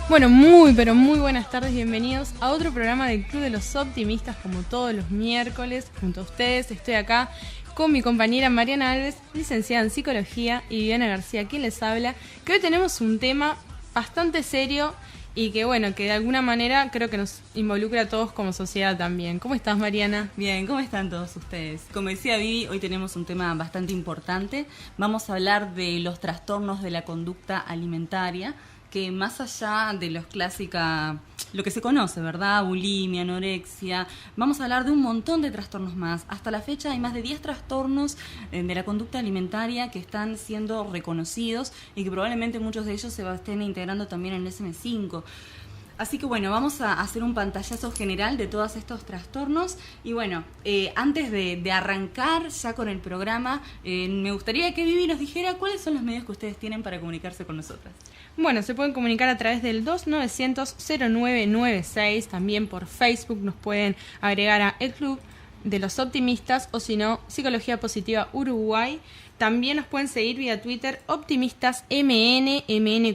Bueno, muy pero muy buenas tardes, bienvenidos a otro programa del Club de los Optimistas, como todos los miércoles, junto a ustedes. Estoy acá con mi compañera Mariana Alves, licenciada en Psicología, y Viviana García, quien les habla, que hoy tenemos un tema bastante serio y que bueno, que de alguna manera creo que nos involucra a todos como sociedad también. ¿Cómo estás, Mariana? Bien, ¿cómo están todos ustedes? Como decía Vivi, hoy tenemos un tema bastante importante. Vamos a hablar de los trastornos de la conducta alimentaria, que más allá de los clásicos, lo que se conoce, ¿verdad? Bulimia, anorexia, vamos a hablar de un montón de trastornos más. Hasta la fecha hay más de 10 trastornos de la conducta alimentaria que están siendo reconocidos y que probablemente muchos de ellos se estén integrando también en el DSM-5. Así que bueno, vamos a hacer un pantallazo general de todos estos trastornos. Y bueno, antes de arrancar ya con el programa, me gustaría que Vivi nos dijera cuáles son los medios que ustedes tienen para comunicarse con nosotras. Bueno, se pueden comunicar a través del 2900-0996, también por Facebook nos pueden agregar a El Club de los Optimistas o si no, Psicología Positiva Uruguay. También nos pueden seguir vía Twitter, optimistasmn,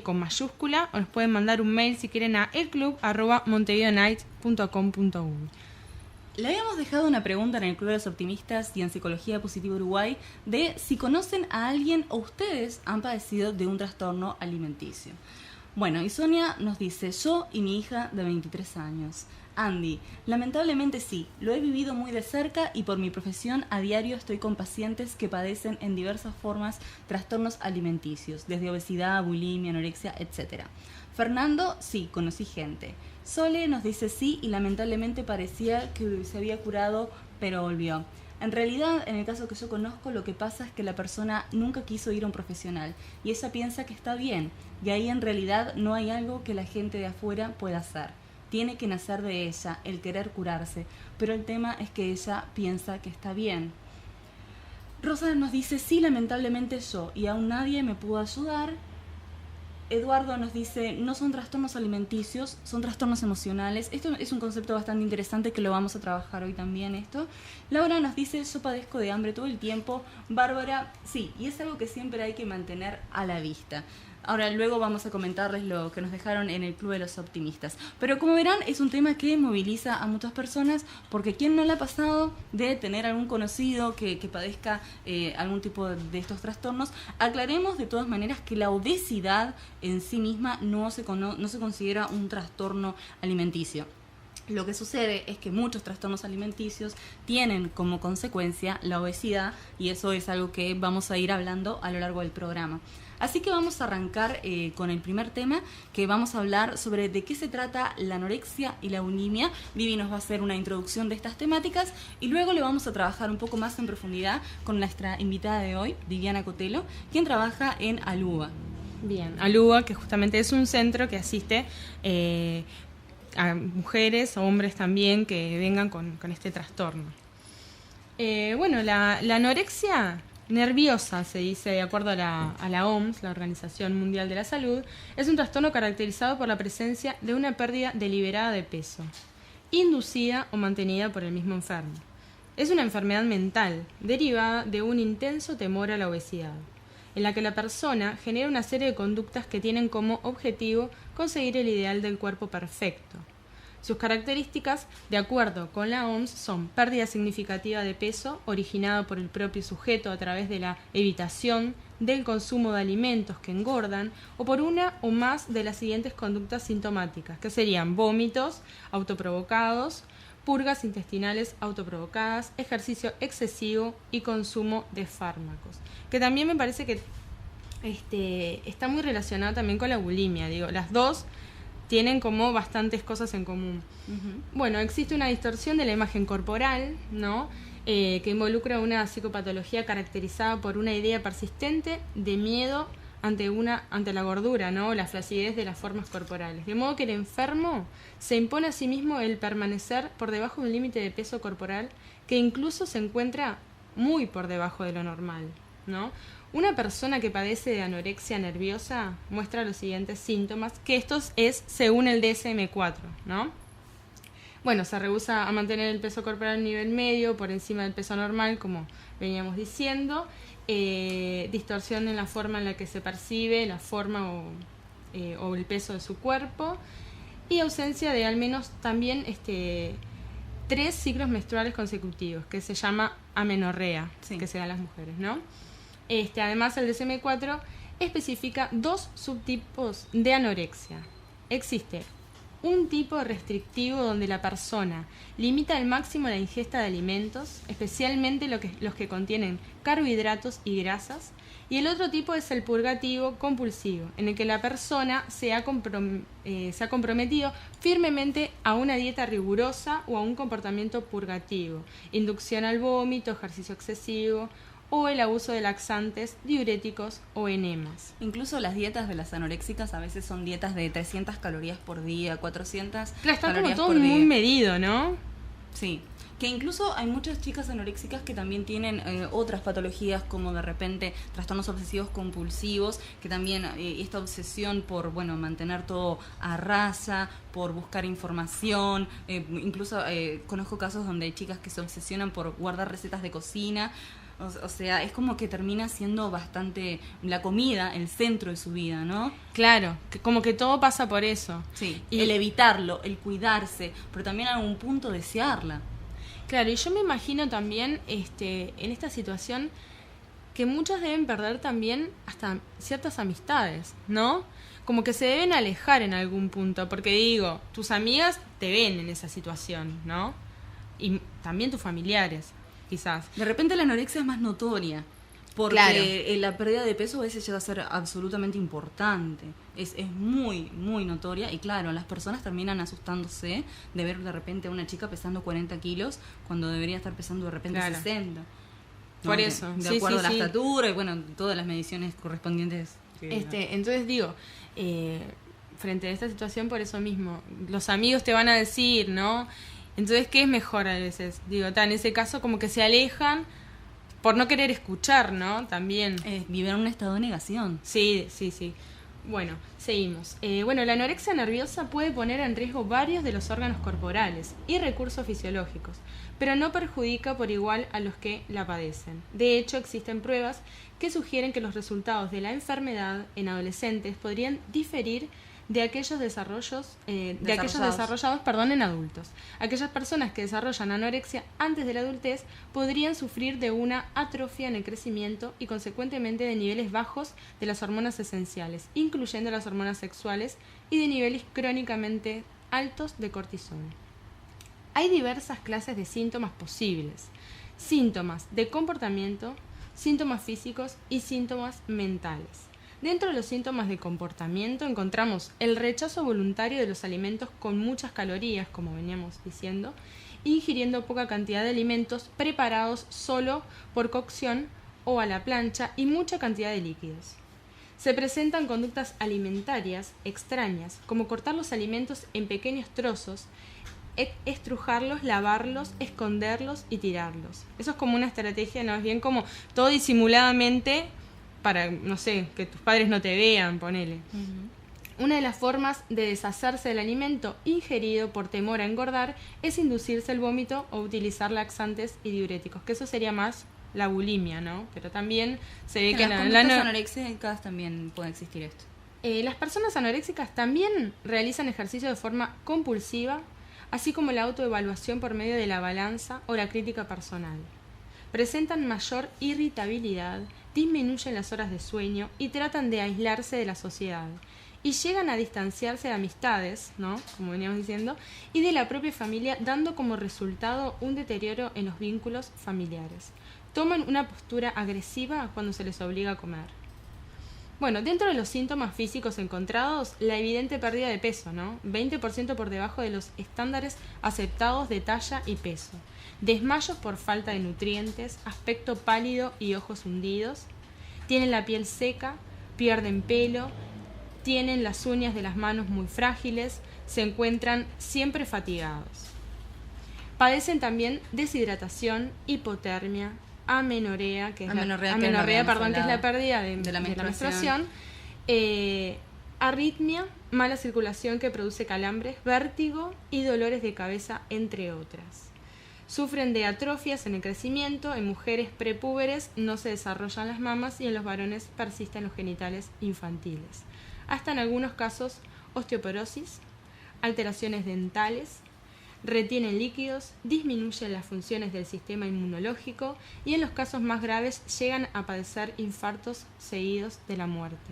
con mayúscula, o nos pueden mandar un mail si quieren a elclub@montevideonight.com.uy. Le habíamos dejado una pregunta en el Club de los Optimistas y en Psicología Positiva Uruguay de si conocen a alguien o ustedes han padecido de un trastorno alimenticio. Bueno, y Sonia nos dice, yo y mi hija de 23 años. Andy, lamentablemente sí, lo he vivido muy de cerca y por mi profesión a diario estoy con pacientes que padecen en diversas formas trastornos alimenticios, desde obesidad, bulimia, anorexia, etc. Fernando, sí, conocí gente. Sole nos dice sí y lamentablemente parecía que se había curado, pero volvió. En realidad, en el caso que yo conozco, lo que pasa es que la persona nunca quiso ir a un profesional y ella piensa que está bien, y ahí en realidad no hay algo que la gente de afuera pueda hacer. Tiene que nacer de ella el querer curarse, pero el tema es que ella piensa que está bien. Rosa nos dice sí, lamentablemente yo, y aún nadie me pudo ayudar. Eduardo nos dice, no son trastornos alimenticios, son trastornos emocionales. Esto es un concepto bastante interesante que lo vamos a trabajar hoy también esto. Laura nos dice, yo padezco de hambre todo el tiempo. Bárbara, sí, y es algo que siempre hay que mantener a la vista. Ahora luego vamos a comentarles lo que nos dejaron en el Club de los Optimistas. Pero como verán, es un tema que moviliza a muchas personas, porque ¿quién no le ha pasado de tener algún conocido que padezca algún tipo de estos trastornos? Aclaremos de todas maneras que la obesidad en sí misma no se considera un trastorno alimenticio. Lo que sucede es que muchos trastornos alimenticios tienen como consecuencia la obesidad, y eso es algo que vamos a ir hablando a lo largo del programa. Así que vamos a arrancar con el primer tema, que vamos a hablar sobre de qué se trata la anorexia y la bulimia. Vivi nos va a hacer una introducción de estas temáticas y luego le vamos a trabajar un poco más en profundidad con nuestra invitada de hoy, Viviana Cotelo, quien trabaja en Aluba. Bien, Aluba, que justamente es un centro que asiste a mujeres o hombres también que vengan con este trastorno. Bueno, la anorexia nerviosa, se dice de acuerdo a la OMS, la Organización Mundial de la Salud, es un trastorno caracterizado por la presencia de una pérdida deliberada de peso, inducida o mantenida por el mismo enfermo. Es una enfermedad mental derivada de un intenso temor a la obesidad, en la que la persona genera una serie de conductas que tienen como objetivo conseguir el ideal del cuerpo perfecto. Sus características, de acuerdo con la OMS, son pérdida significativa de peso originada por el propio sujeto a través de la evitación del consumo de alimentos que engordan o por una o más de las siguientes conductas sintomáticas, que serían vómitos autoprovocados, purgas intestinales autoprovocadas, ejercicio excesivo y consumo de fármacos. Que también me parece que está muy relacionado también con la bulimia. Digo, las dos tienen como bastantes cosas en común. Uh-huh. Bueno, existe una distorsión de la imagen corporal, ¿no? Que involucra una psicopatología caracterizada por una idea persistente de miedo ante la gordura, ¿no? La flacidez de las formas corporales. De modo que el enfermo se impone a sí mismo el permanecer por debajo de un límite de peso corporal que incluso se encuentra muy por debajo de lo normal, ¿no? Una persona que padece de anorexia nerviosa muestra los siguientes síntomas, que estos es según el DSM-4, ¿no? Bueno, se rehúsa a mantener el peso corporal a nivel medio, por encima del peso normal, como veníamos diciendo. Distorsión en la forma en la que se percibe, la forma o o el peso de su cuerpo, y ausencia de al menos también 3 ciclos menstruales consecutivos, que se llama amenorrea, Sí. que se da a las mujeres, ¿no? Además, el DSM-4 especifica 2 subtipos de anorexia. Existe un tipo restrictivo donde la persona limita al máximo la ingesta de alimentos, especialmente los que contienen carbohidratos y grasas, y el otro tipo es el purgativo compulsivo, en el que la persona se ha comprometido firmemente a una dieta rigurosa o a un comportamiento purgativo, inducción al vómito, ejercicio excesivo o el abuso de laxantes, diuréticos o enemas. Incluso las dietas de las anoréxicas a veces son dietas de 300 calorías por día, 400 Claro, está como calorías todo por muy día. medido, ¿no? Sí, que incluso hay muchas chicas anoréxicas que también tienen otras patologías como de repente trastornos obsesivos compulsivos, que también esta obsesión por, bueno, mantener todo a raya, por buscar información, incluso conozco casos donde hay chicas que se obsesionan por guardar recetas de cocina. O sea, es como que termina siendo bastante la comida el centro de su vida, ¿no? Claro, como que todo pasa por eso. Sí, Y- el evitarlo, el cuidarse, pero también a algún punto desearla. Claro, y yo me imagino también en esta situación que muchas deben perder también hasta ciertas amistades, ¿no? Como que se deben alejar en algún punto, porque digo, tus amigas te ven en esa situación, ¿no? Y también tus familiares, quizás. De repente la anorexia es más notoria, porque Claro. la pérdida de peso a veces llega a ser absolutamente importante. Es muy, muy notoria y claro, las personas terminan asustándose de ver de repente a una chica pesando 40 kilos cuando debería estar pesando de repente Claro. 60. Por De- eso, De sí, acuerdo sí, a la sí. estatura y bueno, todas las mediciones correspondientes. Entonces digo, frente a esta situación, por eso mismo, los amigos te van a decir, ¿no? Entonces, ¿qué es mejor a veces? Digo, en ese caso como que se alejan por no querer escuchar, ¿no? También. Viven en un estado de negación. Sí, sí, sí. Bueno, seguimos. Bueno, la anorexia nerviosa puede poner en riesgo varios de los órganos corporales y recursos fisiológicos, pero no perjudica por igual a los que la padecen. De hecho, existen pruebas que sugieren que los resultados de la enfermedad en adolescentes podrían diferir de aquellos desarrollados, en adultos. Aquellas personas que desarrollan anorexia antes de la adultez podrían sufrir de una atrofia en el crecimiento y consecuentemente de niveles bajos de las hormonas esenciales, incluyendo las hormonas sexuales, y de niveles crónicamente altos de cortisol. Hay diversas clases de síntomas posibles: síntomas de comportamiento, síntomas físicos y síntomas mentales. Dentro de los síntomas de comportamiento encontramos el rechazo voluntario de los alimentos con muchas calorías, como veníamos diciendo, ingiriendo poca cantidad de alimentos preparados solo por cocción o a la plancha y mucha cantidad de líquidos. Se presentan conductas alimentarias extrañas, como cortar los alimentos en pequeños trozos, estrujarlos, lavarlos, esconderlos y tirarlos. Eso es como una estrategia, no es bien como todo disimuladamente para, no sé, que tus padres no te vean, ponele. Una de las formas de deshacerse del alimento ingerido por temor a engordar es inducirse el vómito o utilizar laxantes y diuréticos, que eso sería más la bulimia, ¿no? Pero también se ve que En las conductas anoréxicas también puede existir esto. las personas anoréxicas también realizan ejercicio de forma compulsiva, así como la autoevaluación por medio de la balanza o la crítica personal. Presentan mayor irritabilidad, disminuyen las horas de sueño y tratan de aislarse de la sociedad. Y llegan a distanciarse de amistades, ¿no? Como veníamos diciendo, y de la propia familia, dando como resultado un deterioro en los vínculos familiares. Toman una postura agresiva cuando se les obliga a comer. Bueno, dentro de los síntomas físicos encontrados, la evidente pérdida de peso, ¿no? 20% por debajo de los estándares aceptados de talla y peso. Desmayos por falta de nutrientes, aspecto pálido y ojos hundidos. Tienen la piel seca, pierden pelo, tienen las uñas de las manos muy frágiles, se encuentran siempre fatigados. Padecen también deshidratación, hipotermia, amenorrea, que es la pérdida de la menstruación, arritmia, mala circulación que produce calambres, vértigo y dolores de cabeza, entre otras. Sufren de atrofias en el crecimiento, en mujeres prepúberes no se desarrollan las mamas y en los varones persisten los genitales infantiles. Hasta en algunos casos osteoporosis, alteraciones dentales, retienen líquidos, disminuyen las funciones del sistema inmunológico y en los casos más graves llegan a padecer infartos seguidos de la muerte.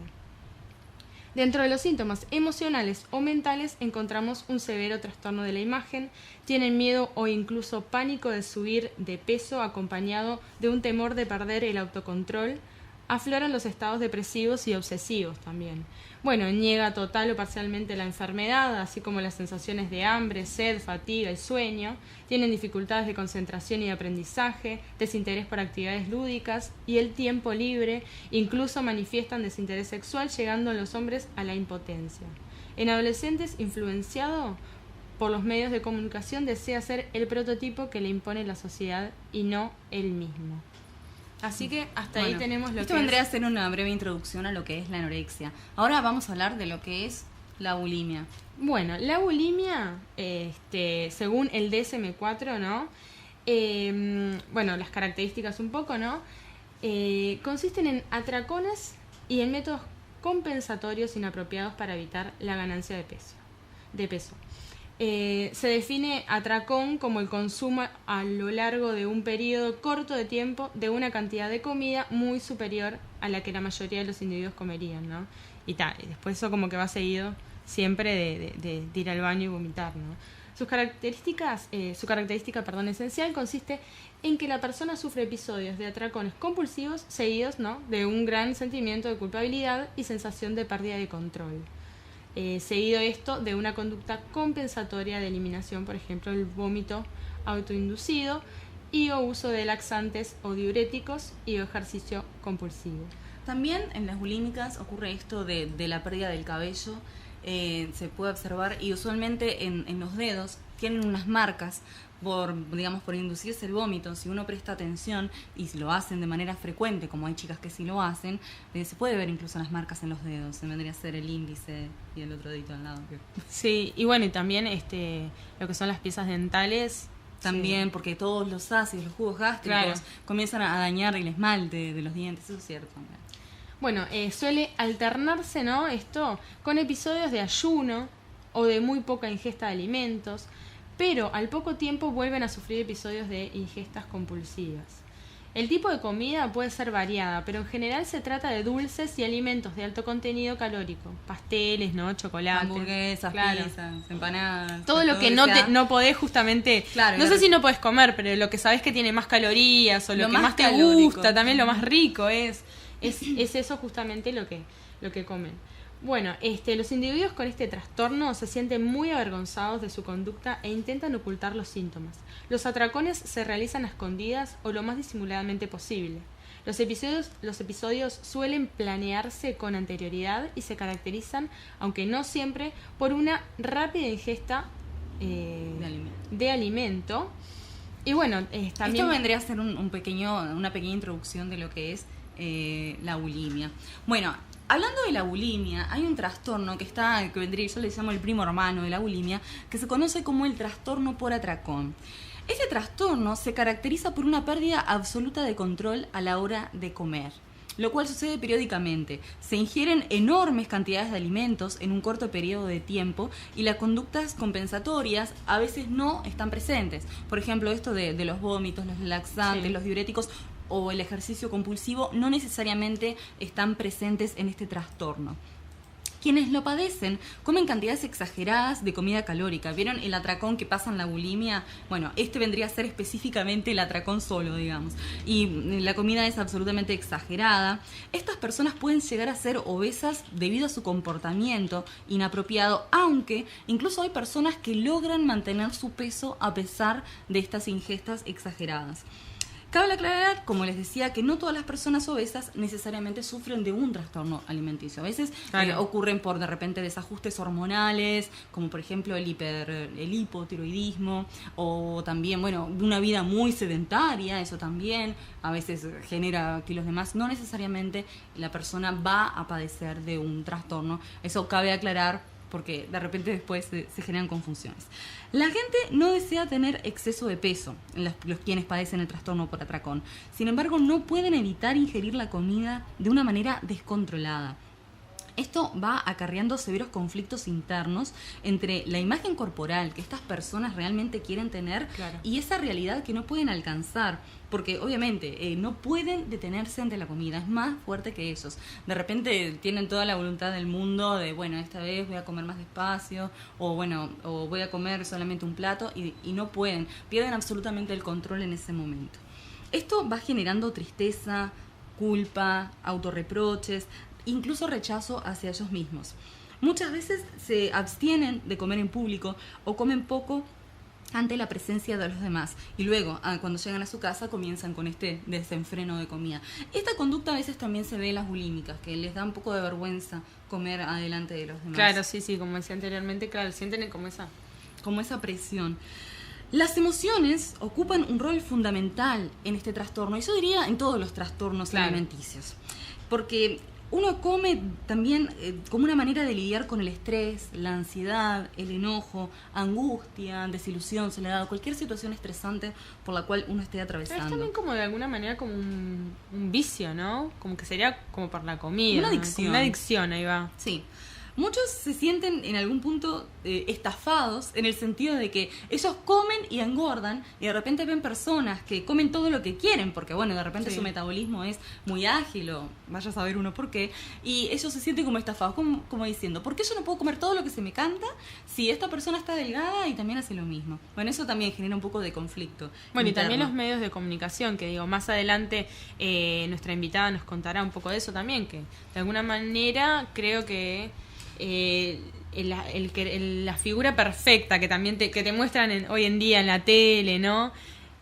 Dentro de los síntomas emocionales o mentales encontramos un severo trastorno de la imagen, tienen miedo o incluso pánico de subir de peso acompañado de un temor de perder el autocontrol, afloran los estados depresivos y obsesivos también. Bueno, niega total o parcialmente la enfermedad, así como las sensaciones de hambre, sed, fatiga y sueño. Tienen dificultades de concentración y de aprendizaje, desinterés por actividades lúdicas y el tiempo libre. Incluso manifiestan desinterés sexual, llegando en los hombres a la impotencia. En adolescentes, influenciado por los medios de comunicación, desea ser el prototipo que le impone la sociedad y no él mismo. Así que hasta ahí tenemos lo que esto vendría a ser una breve introducción a lo que es la anorexia. Ahora vamos a hablar de lo que es la bulimia. Bueno, la bulimia, según el DSM-4, ¿no? Bueno, las características un poco, ¿no? Consisten en atracones y en métodos compensatorios inapropiados para evitar la ganancia de peso. Se define atracón como el consumo a lo largo de un periodo corto de tiempo de una cantidad de comida muy superior a la que la mayoría de los individuos comerían, ¿no? Y después eso como que va seguido siempre de ir al baño y vomitar, ¿no? Su característica esencial consiste en que la persona sufre episodios de atracones compulsivos seguidos, ¿no? De un gran sentimiento de culpabilidad y sensación de pérdida de control. Seguido esto de una conducta compensatoria de eliminación, por ejemplo el vómito autoinducido y o uso de laxantes o diuréticos y o ejercicio compulsivo. También en las bulímicas ocurre esto de la pérdida del cabello, se puede observar, y usualmente en los dedos tienen unas marcas por inducirse el vómito. Si uno presta atención y si lo hacen de manera frecuente, como hay chicas que sí lo hacen, se puede ver incluso las marcas en los dedos. Se vendría a ser el índice y el otro dedito al lado. Sí, y bueno, y también lo que son las piezas dentales. También, sí. Porque todos los ácidos, los jugos gástricos, comienzan a dañar el esmalte de los dientes, eso es cierto también. Bueno, suele alternarse, ¿no? Esto con episodios de ayuno o de muy poca ingesta de alimentos, pero al poco tiempo vuelven a sufrir episodios de ingestas compulsivas. El tipo de comida puede ser variada, pero en general se trata de dulces y alimentos de alto contenido calórico, pasteles, ¿no? Chocolate, hamburguesas, pizzas, empanadas. Todo lo que no podés justamente, no sé si no podés comer, pero lo que sabés que tiene más calorías o lo que más te gusta, también lo más rico es eso justamente lo que comen. Bueno, los individuos con este trastorno se sienten muy avergonzados de su conducta e intentan ocultar los síntomas. Los atracones se realizan a escondidas o lo más disimuladamente posible. Los episodios suelen planearse con anterioridad y se caracterizan, aunque no siempre, por una rápida ingesta de alimento. Y bueno, también... Esto vendría a ser una pequeña introducción de lo que es la bulimia. Bueno, hablando de la bulimia, hay un trastorno yo le llamo el primo hermano de la bulimia, que se conoce como el trastorno por atracón. Este trastorno se caracteriza por una pérdida absoluta de control a la hora de comer, lo cual sucede periódicamente. Se ingieren enormes cantidades de alimentos en un corto periodo de tiempo y las conductas compensatorias a veces no están presentes. Por ejemplo, esto de los vómitos, los laxantes, los diuréticos o el ejercicio compulsivo no necesariamente están presentes en este trastorno. Quienes lo padecen comen cantidades exageradas de comida calórica. ¿Vieron el atracón que pasa en la bulimia? Bueno, vendría a ser específicamente el atracón solo, digamos. Y la comida es absolutamente exagerada. Estas personas pueden llegar a ser obesas debido a su comportamiento inapropiado, aunque incluso hay personas que logran mantener su peso a pesar de estas ingestas exageradas. Cabe aclarar, como les decía, que no todas las personas obesas necesariamente sufren de un trastorno alimenticio. A veces ocurren por de repente desajustes hormonales, como por ejemplo el hipotiroidismo, o también, una vida muy sedentaria, eso también a veces genera kilos de más. No necesariamente la persona va a padecer de un trastorno. Eso cabe aclarar porque de repente después se generan confusiones. La gente no desea tener exceso de peso, los quienes padecen el trastorno por atracón. Sin embargo, no pueden evitar ingerir la comida de una manera descontrolada. Esto va acarreando severos conflictos internos entre la imagen corporal que estas personas realmente quieren tener, claro, y esa realidad que no pueden alcanzar, porque obviamente no pueden detenerse ante la comida, es más fuerte que ellos. De repente tienen toda la voluntad del mundo de, bueno, esta vez voy a comer más despacio, o bueno, o voy a comer solamente un plato, y no pueden, pierden absolutamente el control en ese momento. Esto va generando tristeza, culpa, autorreproches, incluso rechazo hacia ellos mismos. Muchas veces se abstienen de comer en público o comen poco ante la presencia de los demás, y luego cuando llegan a su casa comienzan con este desenfreno de comida. Esta conducta a veces también se ve en las bulímicas, que les da un poco de vergüenza comer adelante de los demás. Claro, sí, como decía anteriormente, claro, sienten como esa presión. Las emociones ocupan un rol fundamental en este trastorno, y yo diría en todos los trastornos, claro, alimenticios, porque uno come también como una manera de lidiar con el estrés, la ansiedad, el enojo, angustia, desilusión, soledad, cualquier situación estresante por la cual uno esté atravesando. Pero es también como de alguna manera como un vicio, ¿no? Como que sería como por la comida. Una adicción. Como una adicción, ahí va. Sí. Muchos se sienten en algún punto estafados, en el sentido de que ellos comen y engordan, y de repente ven personas que comen todo lo que quieren, porque bueno, de repente su metabolismo es muy ágil, o vaya a saber uno por qué, y ellos se sienten como estafados, como diciendo, ¿por qué yo no puedo comer todo lo que se me canta si esta persona está delgada y también hace lo mismo? Bueno, eso también genera un poco de conflicto. Bueno, interno. Y también los medios de comunicación, que digo, más adelante nuestra invitada nos contará un poco de eso también, que de alguna manera creo que la figura perfecta que también que te muestran hoy en día en la tele, ¿no?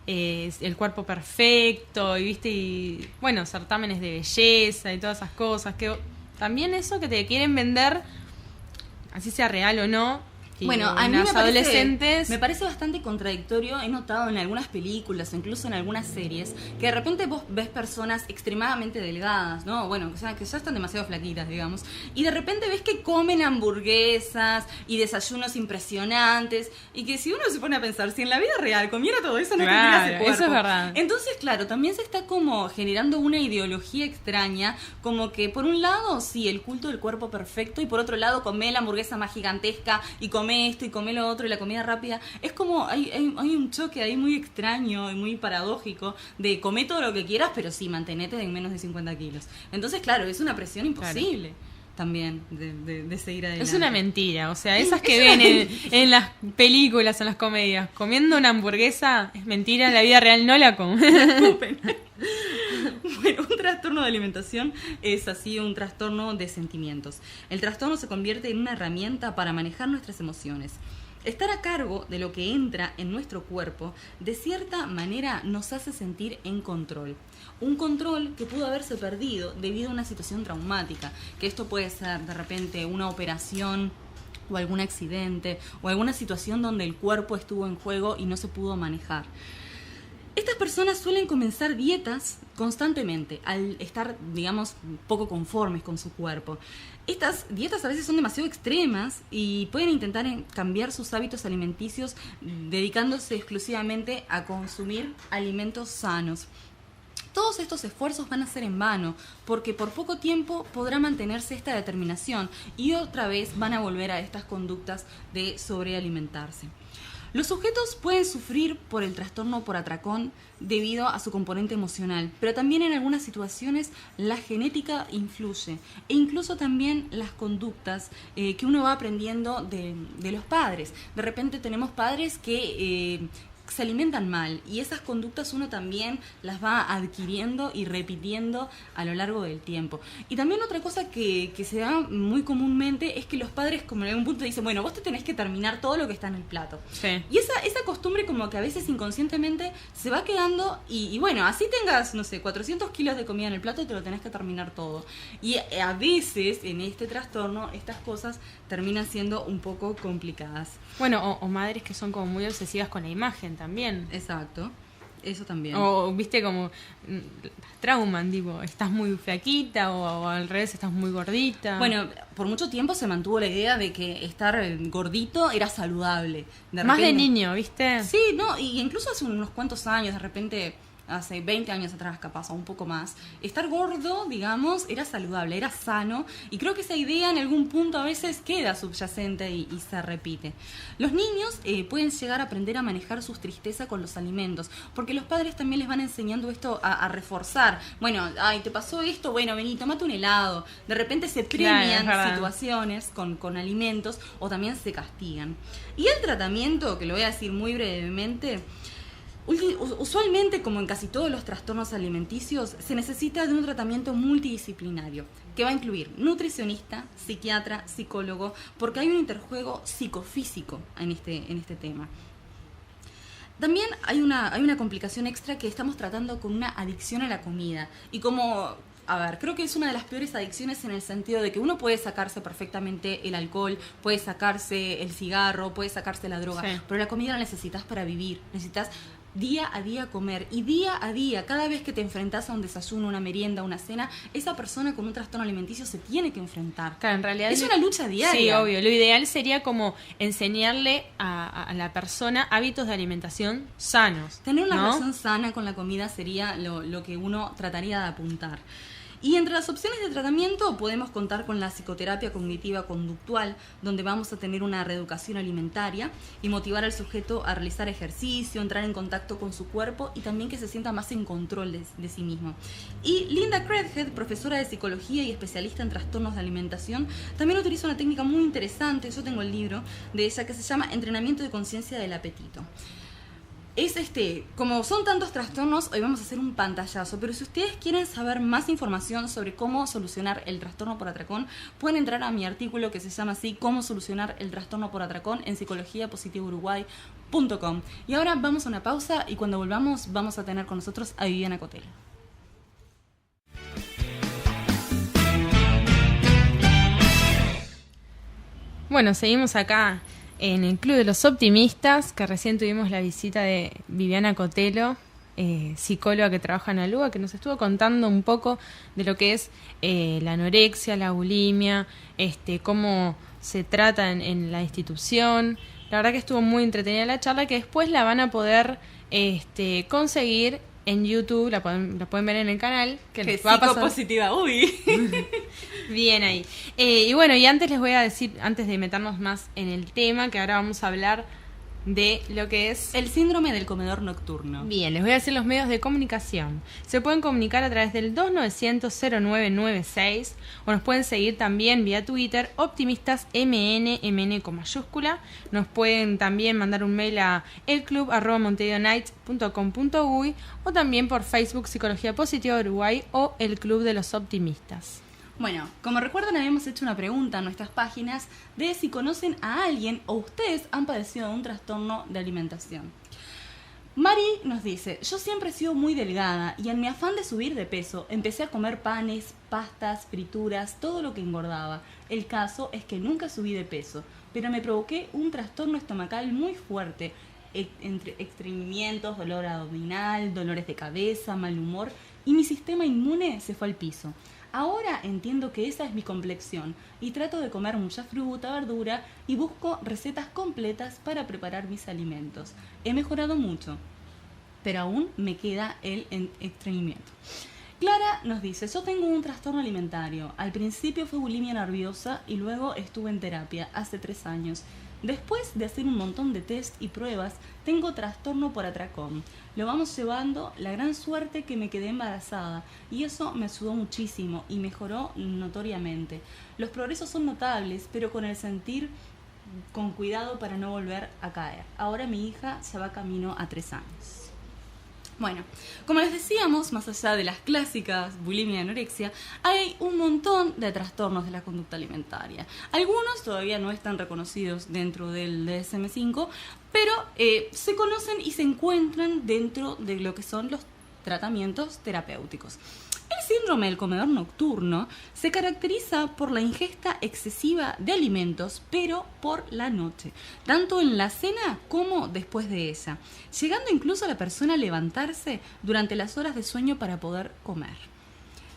El cuerpo perfecto, y bueno, certámenes de belleza y todas esas cosas, que también eso que te quieren vender, así sea real o no. Bueno, a mí me parece bastante contradictorio. He notado en algunas películas o incluso en algunas series que de repente vos ves personas extremadamente delgadas, ¿no? Bueno, que ya están demasiado flaquitas, digamos, y de repente ves que comen hamburguesas y desayunos impresionantes, y que si uno se pone a pensar, si en la vida real comiera todo eso, no tendría ese cuerpo. Eso es verdad. Entonces, claro, también se está como generando una ideología extraña, como que por un lado, sí, el culto del cuerpo perfecto, y por otro lado, come la hamburguesa más gigantesca y come esto y come lo otro, y la comida rápida. Es como hay un choque ahí muy extraño y muy paradójico de comer todo lo que quieras, pero sí, mantenete en menos de 50 kilos. Entonces, claro, es una presión imposible. Claro. También de seguir adelante. Es una mentira, o sea, esas que ven en las películas, en las comedias, comiendo una hamburguesa, es mentira, en la vida real no la comen. Bueno, un trastorno de alimentación es así un trastorno de sentimientos. El trastorno se convierte en una herramienta para manejar nuestras emociones. Estar a cargo de lo que entra en nuestro cuerpo, de cierta manera, nos hace sentir en control. Un control que pudo haberse perdido debido a una situación traumática, que esto puede ser de repente una operación o algún accidente o alguna situación donde el cuerpo estuvo en juego y no se pudo manejar. Estas personas suelen comenzar dietas constantemente al estar, digamos, poco conformes con su cuerpo. Estas dietas a veces son demasiado extremas y pueden intentar cambiar sus hábitos alimenticios dedicándose exclusivamente a consumir alimentos sanos. Todos estos esfuerzos van a ser en vano, porque por poco tiempo podrá mantenerse esta determinación y otra vez van a volver a estas conductas de sobrealimentarse. Los sujetos pueden sufrir por el trastorno por atracón debido a su componente emocional, pero también en algunas situaciones la genética influye, e incluso también las conductas que uno va aprendiendo de los padres. De repente tenemos padres que se alimentan mal, y esas conductas uno también las va adquiriendo y repitiendo a lo largo del tiempo. Y también otra cosa que se da muy comúnmente es que los padres, como en algún punto, dicen, bueno, vos te tenés que terminar todo lo que está en el plato. Sí. Y esa costumbre como que a veces inconscientemente se va quedando, y bueno, así tengas, no sé, 400 kilos de comida en el plato, te lo tenés que terminar todo. Y a veces en este trastorno estas cosas terminan siendo un poco complicadas. Bueno, o madres que son como muy obsesivas con la imagen también. Exacto. Eso también. O, viste, como trauman, tipo, estás muy flaquita o al revés, estás muy gordita. Bueno, por mucho tiempo se mantuvo la idea de que estar gordito era saludable. Más de niño, ¿viste? Sí, no, y incluso hace unos cuantos años, de repente, hace 20 años atrás capaz, o un poco más, estar gordo, digamos, era saludable, era sano, y creo que esa idea en algún punto a veces queda subyacente y se repite. Los niños pueden llegar a aprender a manejar sus tristezas con los alimentos, porque los padres también les van enseñando esto a reforzar. Bueno, ay, te pasó esto, bueno, vení, tomate un helado. De repente se premian situaciones con alimentos, o también se castigan. Y el tratamiento, que lo voy a decir muy brevemente, usualmente, como en casi todos los trastornos alimenticios, se necesita de un tratamiento multidisciplinario que va a incluir nutricionista, psiquiatra, psicólogo, porque hay un interjuego psicofísico en este tema. También hay una complicación extra que estamos tratando con una adicción a la comida. Y como, a ver, creo que es una de las peores adicciones en el sentido de que uno puede sacarse perfectamente el alcohol, puede sacarse el cigarro, puede sacarse la droga, sí, pero la comida la necesitas para vivir, necesitas día a día comer, y día a día, cada vez que te enfrentas a un desayuno, una merienda, una cena, esa persona con un trastorno alimenticio se tiene que enfrentar. Claro, en realidad es una lucha diaria. Sí, obvio. Lo ideal sería como enseñarle a la persona hábitos de alimentación sanos. Tener una relación sana con la comida sería lo que uno trataría de apuntar. Y entre las opciones de tratamiento podemos contar con la psicoterapia cognitiva conductual, donde vamos a tener una reeducación alimentaria y motivar al sujeto a realizar ejercicio, entrar en contacto con su cuerpo y también que se sienta más en control de sí mismo. Y Linda Craighead, profesora de psicología y especialista en trastornos de alimentación, también utiliza una técnica muy interesante, yo tengo el libro de ella, que se llama Entrenamiento de Conciencia del Apetito. Es como son tantos trastornos, hoy vamos a hacer un pantallazo, pero si ustedes quieren saber más información sobre cómo solucionar el trastorno por atracón, pueden entrar a mi artículo que se llama así, Cómo solucionar el trastorno por atracón, en psicologiapositivauruguay.com. Y ahora vamos a una pausa y cuando volvamos vamos a tener con nosotros a Viviana Cotelo. Bueno, seguimos acá en el Club de los Optimistas, que recién tuvimos la visita de Viviana Cotelo, psicóloga que trabaja en Aluga, que nos estuvo contando un poco de lo que es la anorexia, la bulimia, cómo se trata en la institución. La verdad que estuvo muy entretenida la charla, que después la van a poder conseguir en YouTube, la pueden ver en el canal, que les va a pasar. Positiva, uy. Bien ahí. Y bueno, y antes les voy a decir, antes de meternos más en el tema, que ahora vamos a hablar de lo que es el síndrome del comedor nocturno. Bien, les voy a decir los medios de comunicación. Se pueden comunicar a través del 2900-0996 o nos pueden seguir también vía Twitter, optimistasmn con mayúscula. Nos pueden también mandar un mail a elclub@montevideonights.com.uy o también por Facebook Psicología Positiva Uruguay o el Club de los Optimistas. Bueno, como recuerdan, habíamos hecho una pregunta en nuestras páginas de si conocen a alguien o ustedes han padecido de un trastorno de alimentación. Mari nos dice, yo siempre he sido muy delgada y en mi afán de subir de peso empecé a comer panes, pastas, frituras, todo lo que engordaba. El caso es que nunca subí de peso, pero me provoqué un trastorno estomacal muy fuerte, entre estreñimientos, dolor abdominal, dolores de cabeza, mal humor, y mi sistema inmune se fue al piso. Ahora entiendo que esa es mi complexión y trato de comer mucha fruta, verdura y busco recetas completas para preparar mis alimentos. He mejorado mucho, pero aún me queda el estreñimiento. Clara nos dice, yo tengo un trastorno alimentario. Al principio fue bulimia nerviosa y luego estuve en terapia hace 3 años. Después de hacer un montón de test y pruebas, tengo trastorno por atracón. Lo vamos llevando, la gran suerte que me quedé embarazada y eso me ayudó muchísimo y mejoró notoriamente. Los progresos son notables, pero con el sentir con cuidado para no volver a caer. Ahora mi hija ya va camino a 3 años. Bueno, como les decíamos, más allá de las clásicas bulimia y anorexia, hay un montón de trastornos de la conducta alimentaria. Algunos todavía no están reconocidos dentro del DSM-5, pero se conocen y se encuentran dentro de lo que son los tratamientos terapéuticos. El síndrome del comedor nocturno se caracteriza por la ingesta excesiva de alimentos, pero por la noche, tanto en la cena como después de ella, llegando incluso a la persona a levantarse durante las horas de sueño para poder comer.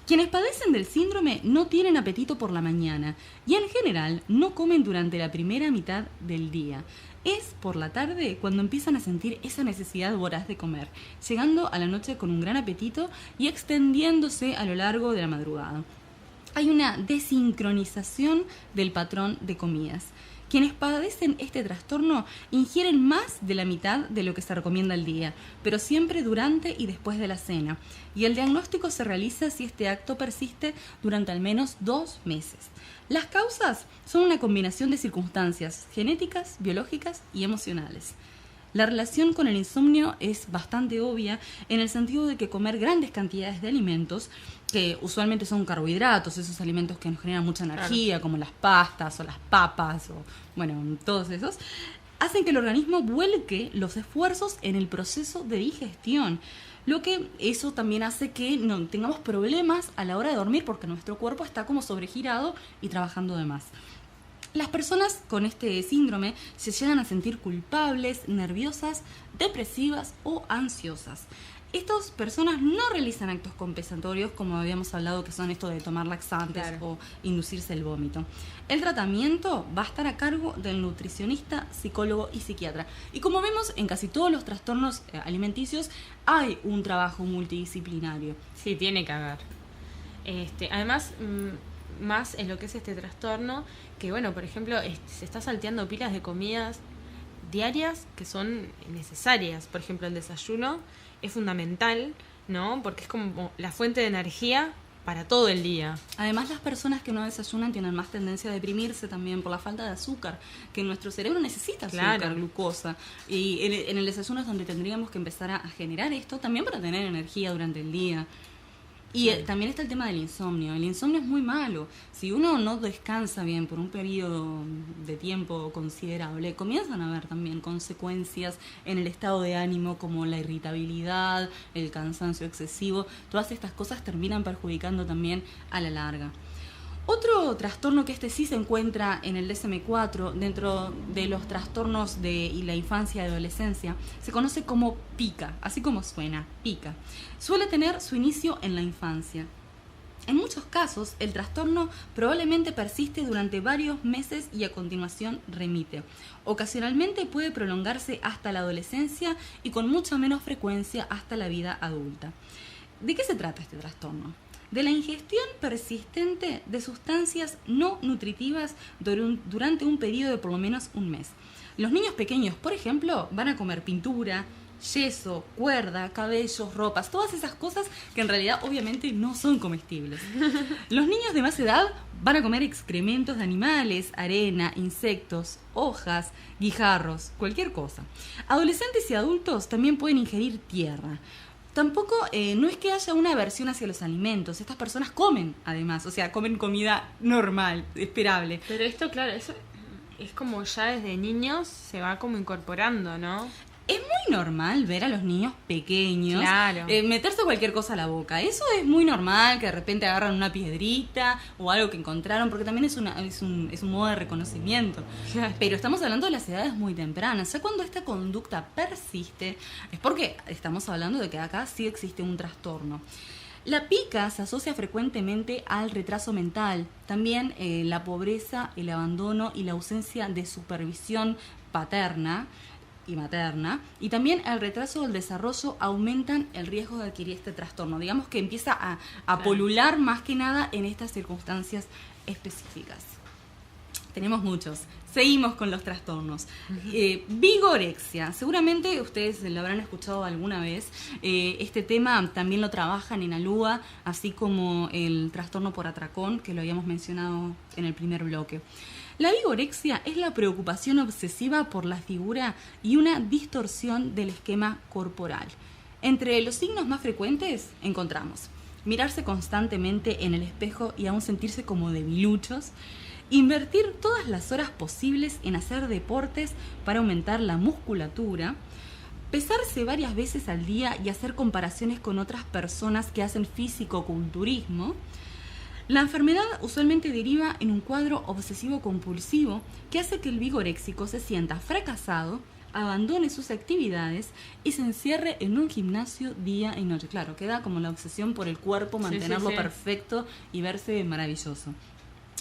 Quienes padecen del síndrome no tienen apetito por la mañana y en general no comen durante la primera mitad del día. Es por la tarde cuando empiezan a sentir esa necesidad voraz de comer, llegando a la noche con un gran apetito y extendiéndose a lo largo de la madrugada. Hay una desincronización del patrón de comidas. Quienes padecen este trastorno ingieren más de la mitad de lo que se recomienda al día, pero siempre durante y después de la cena. Y el diagnóstico se realiza si este acto persiste durante al menos 2 meses. Las causas son una combinación de circunstancias genéticas, biológicas y emocionales. La relación con el insomnio es bastante obvia en el sentido de que comer grandes cantidades de alimentos, que usualmente son carbohidratos, esos alimentos que nos generan mucha energía, claro, como las pastas o las papas, o bueno, todos esos, hacen que el organismo vuelque los esfuerzos en el proceso de digestión. Lo que eso también hace que no tengamos problemas a la hora de dormir porque nuestro cuerpo está como sobregirado y trabajando de más. Las personas con este síndrome se llegan a sentir culpables, nerviosas, depresivas o ansiosas. Estas personas no realizan actos compensatorios, como habíamos hablado, que son esto de tomar laxantes, claro, o inducirse el vómito. El tratamiento va a estar a cargo del nutricionista, psicólogo y psiquiatra. Y como vemos, en casi todos los trastornos alimenticios hay un trabajo multidisciplinario. Sí, tiene que haber. Además, más en lo que es este trastorno, que bueno, por ejemplo, se está salteando pilas de comidas diarias que son necesarias. Por ejemplo, el desayuno es fundamental, ¿no? Porque es como la fuente de energía para todo el día. Además, las personas que no desayunan tienen más tendencia a deprimirse también por la falta de azúcar, que nuestro cerebro necesita azúcar, claro, glucosa. Y en el desayuno es donde tendríamos que empezar a generar esto también para tener energía durante el día. Y sí, también está el tema del insomnio. El insomnio es muy malo. Si uno no descansa bien por un periodo de tiempo considerable, comienzan a haber también consecuencias en el estado de ánimo, como la irritabilidad, el cansancio excesivo. Todas estas cosas terminan perjudicando también a la larga. Otro trastorno que sí se encuentra en el DSM-4 dentro de los trastornos de la infancia y adolescencia se conoce como pica, así como suena, pica. Suele tener su inicio en la infancia. En muchos casos, el trastorno probablemente persiste durante varios meses y a continuación remite. Ocasionalmente puede prolongarse hasta la adolescencia y con mucha menos frecuencia hasta la vida adulta. ¿De qué se trata este trastorno? De la ingestión persistente de sustancias no nutritivas durante un periodo de por lo menos un mes. Los niños pequeños, por ejemplo, van a comer pintura, yeso, cuerda, cabellos, ropas, todas esas cosas que en realidad obviamente no son comestibles. Los niños de más edad van a comer excrementos de animales, arena, insectos, hojas, guijarros, cualquier cosa. Adolescentes y adultos también pueden ingerir tierra. Tampoco no es que haya una aversión hacia los alimentos. Estas personas comen, además, o sea, comen comida normal, esperable. Pero esto, claro, eso es como ya desde niños se va como incorporando, ¿no? Es muy normal ver a los niños pequeños, claro, meterse cualquier cosa a la boca. Eso es muy normal, que de repente agarran una piedrita o algo que encontraron, porque también es un modo de reconocimiento. Claro. Pero estamos hablando de las edades muy tempranas. Ya cuando esta conducta persiste, es porque estamos hablando de que acá sí existe un trastorno. La pica se asocia frecuentemente al retraso mental, también la pobreza, el abandono y la ausencia de supervisión paterna y materna, y también el retraso del desarrollo aumentan el riesgo de adquirir este trastorno. Digamos que empieza a polular más que nada en estas circunstancias específicas. Tenemos muchos. Seguimos con los trastornos. Vigorexia. Seguramente ustedes lo habrán escuchado alguna vez. Este tema también lo trabajan en ALUA, así como el trastorno por atracón, que lo habíamos mencionado en el primer bloque. La vigorexia es la preocupación obsesiva por la figura y una distorsión del esquema corporal. Entre los signos más frecuentes encontramos mirarse constantemente en el espejo y aún sentirse como debiluchos, invertir todas las horas posibles en hacer deportes para aumentar la musculatura, pesarse varias veces al día y hacer comparaciones con otras personas que hacen físico-culturismo. La enfermedad usualmente deriva en un cuadro obsesivo-compulsivo que hace que el vigoréxico se sienta fracasado, abandone sus actividades y se encierre en un gimnasio día y noche. Claro, queda como la obsesión por el cuerpo, mantenerlo perfecto y verse maravilloso.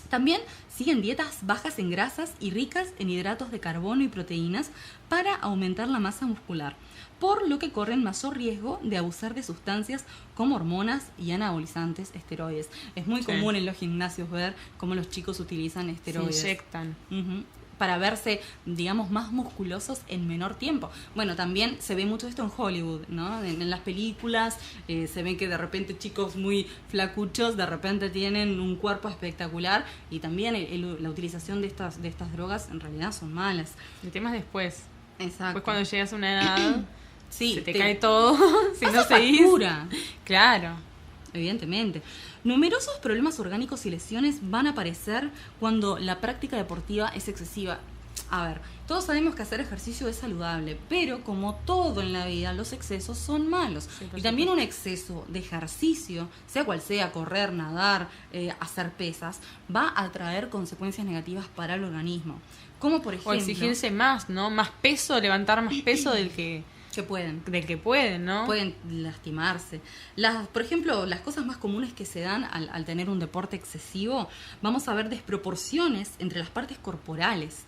También siguen dietas bajas en grasas y ricas en hidratos de carbono y proteínas para aumentar la masa muscular, por lo que corren mayor riesgo de abusar de sustancias como hormonas y anabolizantes, esteroides. Es muy común en los gimnasios ver cómo los chicos utilizan esteroides. Se inyectan. Para verse, digamos, más musculosos en menor tiempo. Bueno, también se ve mucho esto en Hollywood, ¿no? En las películas se ven que de repente chicos muy flacuchos de repente tienen un cuerpo espectacular, y también la utilización de estas drogas en realidad son malas. El tema es después. Exacto. Después cuando llegas a una edad, sí, se te cae todo. Si no seguís. Claro. Evidentemente. Numerosos problemas orgánicos y lesiones van a aparecer cuando la práctica deportiva es excesiva. A ver, todos sabemos que hacer ejercicio es saludable, pero como todo en la vida, los excesos son malos. Sí, y también un exceso de ejercicio, sea cual sea, correr, nadar, hacer pesas, va a traer consecuencias negativas para el organismo. Como por ejemplo... O exigirse más, ¿no? Más peso, levantar más peso del que pueden, ¿no? Pueden lastimarse. Por ejemplo, las cosas más comunes que se dan al tener un deporte excesivo, vamos a ver desproporciones entre las partes corporales.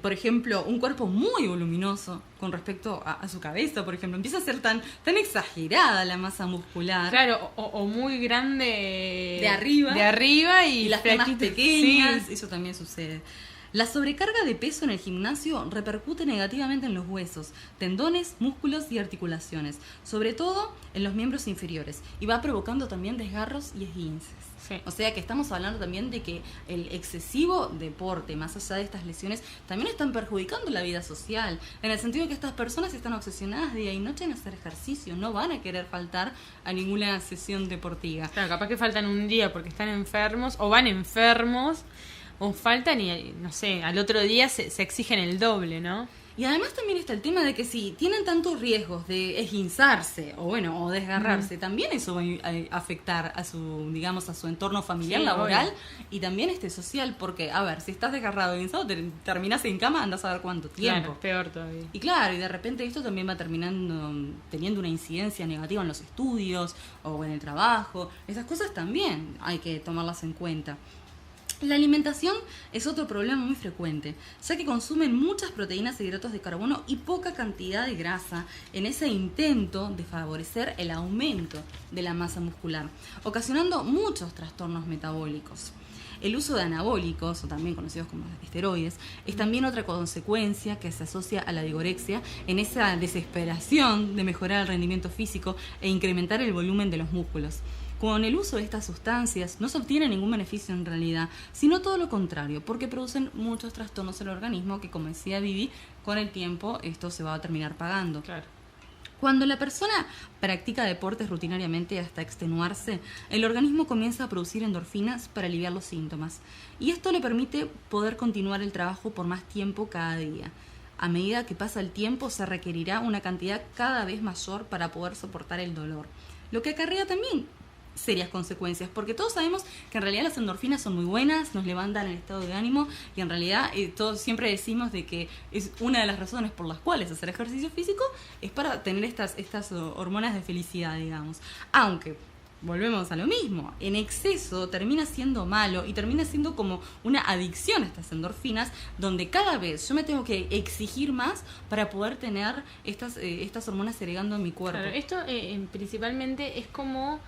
Por ejemplo, un cuerpo muy voluminoso con respecto a su cabeza, por ejemplo, empieza a ser tan exagerada la masa muscular. Claro, o muy grande de arriba y las piernas pequeñas, sí. Eso también sucede. La sobrecarga de peso en el gimnasio repercute negativamente en los huesos, tendones, músculos y articulaciones, sobre todo en los miembros inferiores, y va provocando también desgarros y esguinces. Sí. O sea que estamos hablando también de que el excesivo deporte, más allá de estas lesiones, también están perjudicando la vida social, en el sentido de que estas personas están obsesionadas día y noche en hacer ejercicio, no van a querer faltar a ninguna sesión deportiva. Claro, capaz que faltan un día porque están enfermos o van enfermos, o faltan y, no sé, al otro día se exigen el doble, ¿no? Y además también está el tema de que si tienen tantos riesgos de esguinzarse o desgarrarse, también eso va a afectar a su entorno familiar, laboral, y también social, porque, a ver, si estás desgarrado o esguinzado, terminás en cama, andás a ver cuánto tiempo. Claro, peor todavía. Y claro, y de repente esto también va terminando teniendo una incidencia negativa en los estudios o en el trabajo. Esas cosas también hay que tomarlas en cuenta. La alimentación es otro problema muy frecuente, ya que consumen muchas proteínas e hidratos de carbono y poca cantidad de grasa en ese intento de favorecer el aumento de la masa muscular, ocasionando muchos trastornos metabólicos. El uso de anabólicos, o también conocidos como esteroides, es también otra consecuencia que se asocia a la vigorexia en esa desesperación de mejorar el rendimiento físico e incrementar el volumen de los músculos. Con el uso de estas sustancias no se obtiene ningún beneficio en realidad, sino todo lo contrario, porque producen muchos trastornos en el organismo que, como decía Vivi, con el tiempo esto se va a terminar pagando. Claro. Cuando la persona practica deportes rutinariamente hasta extenuarse, el organismo comienza a producir endorfinas para aliviar los síntomas, y esto le permite poder continuar el trabajo por más tiempo cada día. A medida que pasa el tiempo, se requerirá una cantidad cada vez mayor para poder soportar el dolor, lo que acarrea también serias consecuencias, porque todos sabemos que en realidad las endorfinas son muy buenas, nos levantan el estado de ánimo, y en realidad todos siempre decimos de que es una de las razones por las cuales hacer ejercicio físico es para tener estas hormonas de felicidad, digamos. Aunque volvemos a lo mismo, en exceso termina siendo malo y termina siendo como una adicción a estas endorfinas, donde cada vez yo me tengo que exigir más para poder tener estas hormonas segregando en mi cuerpo. Claro, esto principalmente es como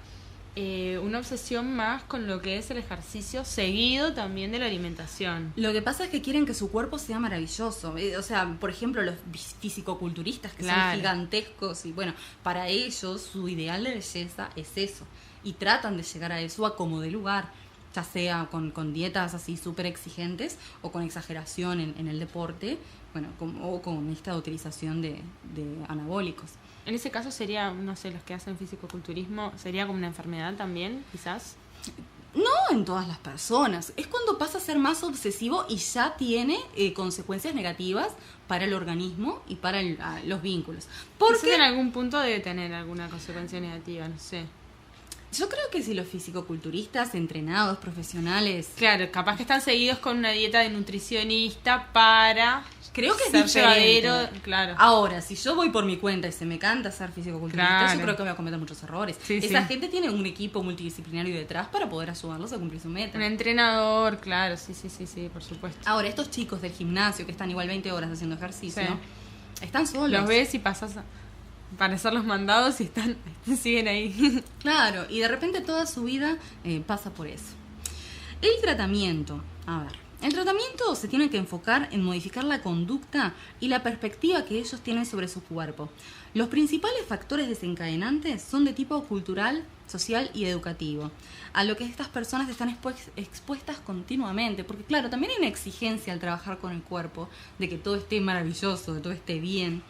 una obsesión más con lo que es el ejercicio, seguido también de la alimentación. Lo que pasa es que quieren que su cuerpo sea maravilloso. O sea, por ejemplo, los fisicoculturistas que son gigantescos, y bueno, para ellos su ideal de belleza es eso. Y tratan de llegar a eso a como de lugar, ya sea con dietas así súper exigentes o con exageración en el deporte, bueno, o con esta utilización de anabólicos. En ese caso sería, no sé, los que hacen fisicoculturismo, ¿sería como una enfermedad también, quizás? No en todas las personas. Es cuando pasa a ser más obsesivo y ya tiene consecuencias negativas para el organismo y para los vínculos. Porque en algún punto debe tener alguna consecuencia negativa, no sé. Yo creo que si los fisicoculturistas, entrenados, profesionales... Claro, capaz que están seguidos con una dieta de nutricionista para... Creo que ser es diferente. llevadero, claro. Ahora, si yo voy por mi cuenta y se me canta ser fisicoculturista, Claro. yo creo que voy a cometer muchos errores. Sí, Esa sí. gente tiene un equipo multidisciplinario detrás para poder ayudarlos a cumplir su meta. Un entrenador, claro, sí, por supuesto. Ahora, estos chicos del gimnasio que están igual 20 horas haciendo ejercicio, Sí. están solos. Los ves y pasas para hacer los mandados y siguen ahí. Claro, y de repente toda su vida pasa por eso. El tratamiento, a ver, el tratamiento se tiene que enfocar en modificar la conducta y la perspectiva que ellos tienen sobre su cuerpo. Los principales factores desencadenantes son de tipo cultural, social y educativo, a lo que estas personas están expuestas continuamente, porque claro, también hay una exigencia al trabajar con el cuerpo, de que todo esté maravilloso, de todo esté bien.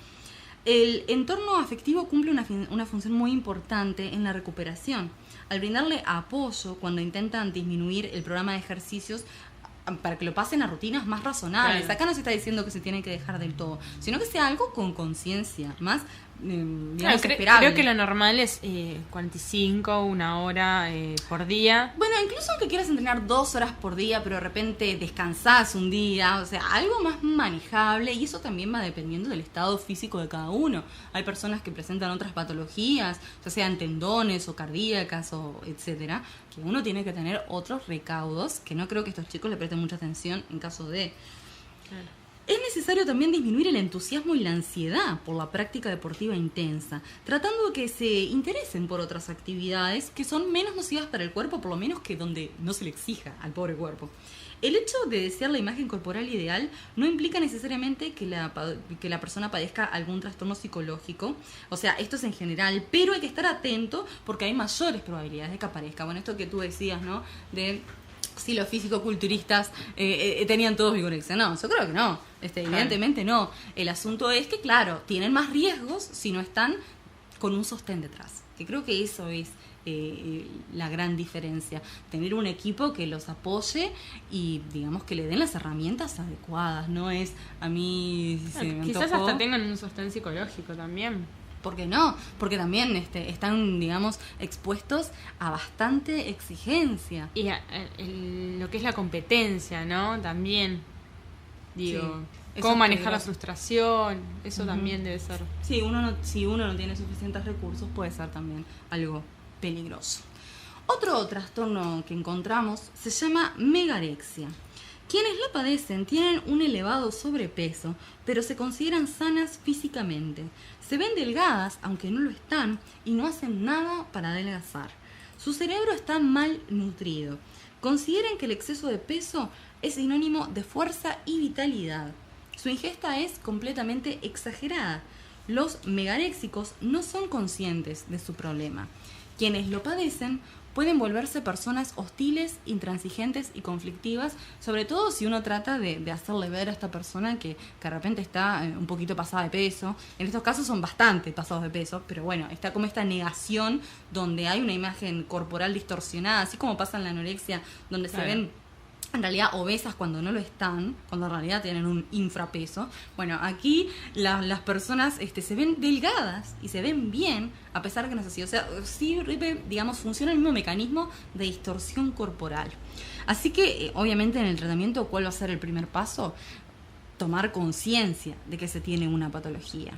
El entorno afectivo cumple una función muy importante en la recuperación, al brindarle apoyo cuando intentan disminuir el programa de ejercicios para que lo pasen a rutinas más razonables. Claro. Acá no se está diciendo que se tiene que dejar del todo, sino que sea algo con conciencia, más digamos, esperable. Creo que lo normal es 45, una hora por día. Bueno, incluso aunque quieras entrenar 2 horas por día, pero de repente descansás un día, o sea, algo más manejable, y eso también va dependiendo del estado físico de cada uno. Hay personas que presentan otras patologías, ya sean tendones o cardíacas o etcétera, que uno tiene que tener otros recaudos, que no creo que estos chicos le presten mucha atención en caso de... Claro. Es necesario también disminuir el entusiasmo y la ansiedad por la práctica deportiva intensa, tratando de que se interesen por otras actividades que son menos nocivas para el cuerpo, por lo menos que donde no se le exija al pobre cuerpo. El hecho de desear la imagen corporal ideal no implica necesariamente que la persona padezca algún trastorno psicológico, o sea, esto es en general, pero hay que estar atento porque hay mayores probabilidades de que aparezca. Bueno, esto que tú decías, ¿no? De... si los fisicoculturistas tenían todos vigorexia. No, yo creo que no. Evidentemente no. El asunto es que, claro, tienen más riesgos si no están con un sostén detrás. Que creo que eso es la gran diferencia. Tener un equipo que los apoye y, digamos, que le den las herramientas adecuadas. No es a mí... si se me Quizás antojó, hasta tengan un sostén psicológico también. ¿por qué no? Porque también están, digamos, expuestos a bastante exigencia. Y lo que es la competencia, ¿no? También, digo, Sí, cómo eso es manejar la peligroso. frustración, eso si debe ser. Sí, si uno no tiene suficientes recursos, puede ser también algo peligroso. Otro trastorno que encontramos se llama megarexia. Quienes la padecen tienen un elevado sobrepeso, pero se consideran sanas físicamente. Se ven delgadas, aunque no lo están, y no hacen nada para adelgazar. Su cerebro está mal nutrido. Consideran que el exceso de peso es sinónimo de fuerza y vitalidad. Su ingesta es completamente exagerada. Los megaréxicos no son conscientes de su problema. Quienes lo padecen pueden volverse personas hostiles, intransigentes y conflictivas, sobre todo si uno trata de hacerle ver a esta persona que de repente está un poquito pasada de peso. En estos casos son bastante pasados de peso, pero bueno, está como esta negación donde hay una imagen corporal distorsionada, así como pasa en la anorexia, donde Claro. se ven en realidad obesas cuando no lo están, cuando en realidad tienen un infrapeso. Bueno, aquí las personas se ven delgadas y se ven bien, a pesar de que no es así. O sea, sí, digamos, funciona el mismo mecanismo de distorsión corporal. Así que, obviamente, en el tratamiento, ¿cuál va a ser el primer paso? Tomar conciencia de que se tiene una patología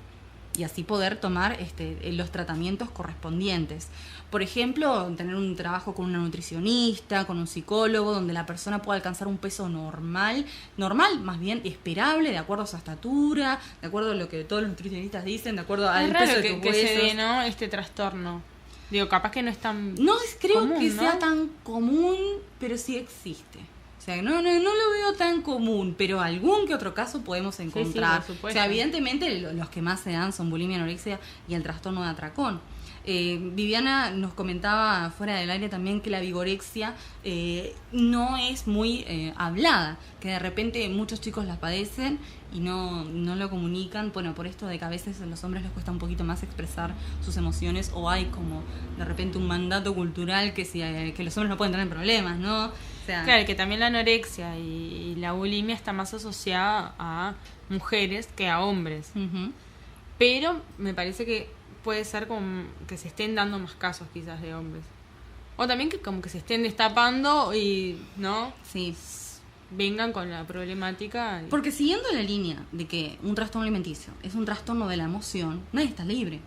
y así poder tomar los tratamientos correspondientes. Por ejemplo, tener un trabajo con una nutricionista, con un psicólogo, donde la persona pueda alcanzar un peso normal, más bien esperable, de acuerdo a su estatura, de acuerdo a lo que todos los nutricionistas dicen, de acuerdo al Es peso raro de tus que se huesos. dé, ¿no? Este trastorno. Digo, capaz que no es tan Creo común, que ¿no? sea tan común, pero sí existe. O sea, no lo veo tan común, pero algún que otro caso podemos encontrar. por O supuesto. sea, evidentemente los que más se dan son bulimia, anorexia y el trastorno de atracón. Viviana nos comentaba fuera del aire también que la vigorexia no es muy hablada, que de repente muchos chicos la padecen y no lo comunican, bueno, por esto de que a veces a los hombres les cuesta un poquito más expresar sus emociones, o hay como de repente un mandato cultural que los hombres no pueden tener problemas, ¿no? O sea, claro, que también la anorexia y la bulimia está más asociada a mujeres que a hombres. uh-huh. Pero me parece que puede ser como que se estén dando más casos quizás de hombres. O también que como que se estén destapando y, ¿no? Sí. Vengan con la problemática. Porque siguiendo la línea de que un trastorno alimenticio es un trastorno de la emoción, nadie está libre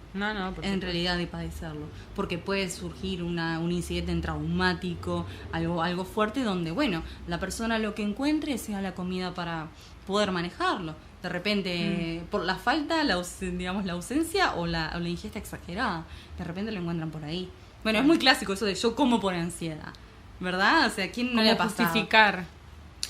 en realidad de padecerlo. Porque puede surgir un incidente traumático, algo fuerte donde, bueno, la persona lo que encuentre sea la comida para poder manejarlo. De repente, por la falta, la ausencia o la ingesta exagerada, de repente lo encuentran por ahí. Bueno, es muy clásico eso de yo como por ansiedad, ¿verdad? O sea, ¿quién no le ha pasado? Justificar.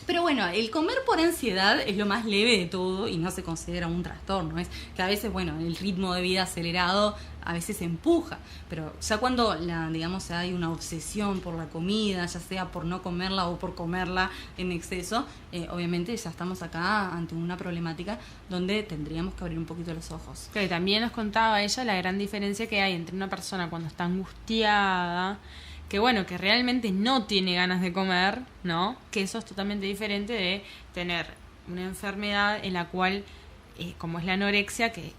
Pero bueno, el comer por ansiedad es lo más leve de todo y no se considera un trastorno. Es que a veces, bueno, el ritmo de vida acelerado a veces empuja. Pero ya cuando, hay una obsesión por la comida, ya sea por no comerla o por comerla en exceso, obviamente ya estamos acá ante una problemática donde tendríamos que abrir un poquito los ojos. Claro, y también nos contaba ella la gran diferencia que hay entre una persona cuando está angustiada, que bueno, que realmente no tiene ganas de comer, ¿no? Que eso es totalmente diferente de tener una enfermedad en la cual, como es la anorexia, que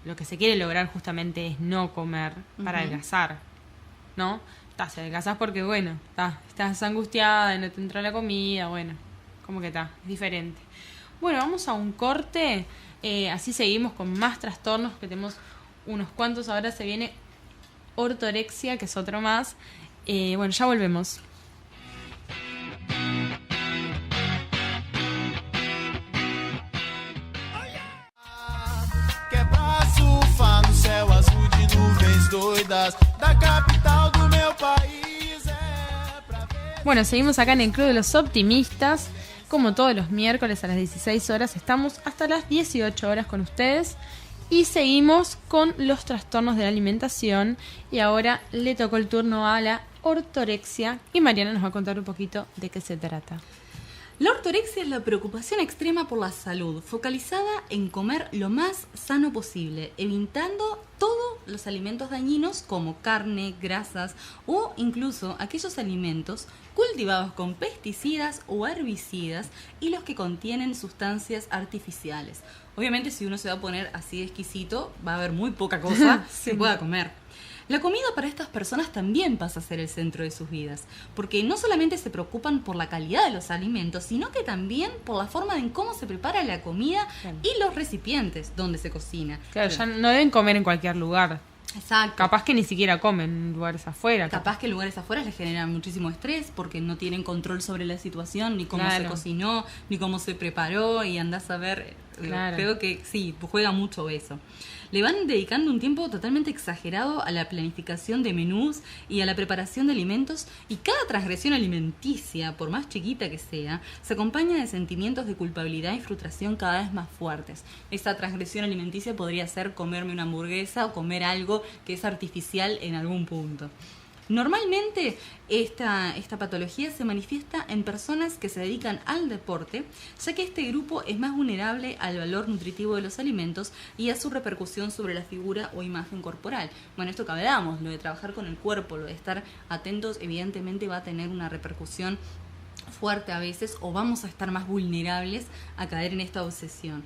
lo que se quiere lograr justamente es no comer para adelgazar, ¿no? Se adelgazás porque, bueno, estás angustiada y no te entra la comida, bueno, como que es diferente. Bueno, vamos a un corte, así seguimos con más trastornos, que tenemos unos cuantos. Ahora se viene ortorexia, que es otro más. Bueno, ya volvemos. Quebra surfar no céu azul de nuvens doidas da capital do meu país pra ver. Bueno, seguimos acá en el Club de los Optimistas. Como todos los miércoles a las 16 horas, estamos hasta las 18 horas con ustedes. Y seguimos con los trastornos de la alimentación. Y ahora le tocó el turno a la ortorexia. Y Mariana nos va a contar un poquito de qué se trata. La ortorexia es la preocupación extrema por la salud, focalizada en comer lo más sano posible, evitando todos los alimentos dañinos como carne, grasas o incluso aquellos alimentos cultivados con pesticidas o herbicidas y los que contienen sustancias artificiales. Obviamente, si uno se va a poner así de exquisito, va a haber muy poca cosa que pueda comer. La comida para estas personas también pasa a ser el centro de sus vidas, porque no solamente se preocupan por la calidad de los alimentos, sino que también por la forma en cómo se prepara la comida y los recipientes donde se cocina. Claro, ya no deben comer en cualquier lugar. Exacto. Capaz que ni siquiera comen en lugares afuera. Capaz que lugares afuera les generan muchísimo estrés porque no tienen control sobre la situación, ni cómo se cocinó, ni cómo se preparó, y andás a ver. Creo que sí, juega mucho eso. Le van dedicando un tiempo totalmente exagerado a la planificación de menús y a la preparación de alimentos, y cada transgresión alimenticia, por más chiquita que sea, se acompaña de sentimientos de culpabilidad y frustración cada vez más fuertes. Esa transgresión alimenticia podría ser comerme una hamburguesa o comer algo que es artificial en algún punto. Normalmente esta patología se manifiesta en personas que se dedican al deporte, ya que este grupo es más vulnerable al valor nutritivo de los alimentos y a su repercusión sobre la figura o imagen corporal. Bueno, esto que hablábamos, lo de trabajar con el cuerpo, lo de estar atentos, evidentemente va a tener una repercusión fuerte a veces, o vamos a estar más vulnerables a caer en esta obsesión.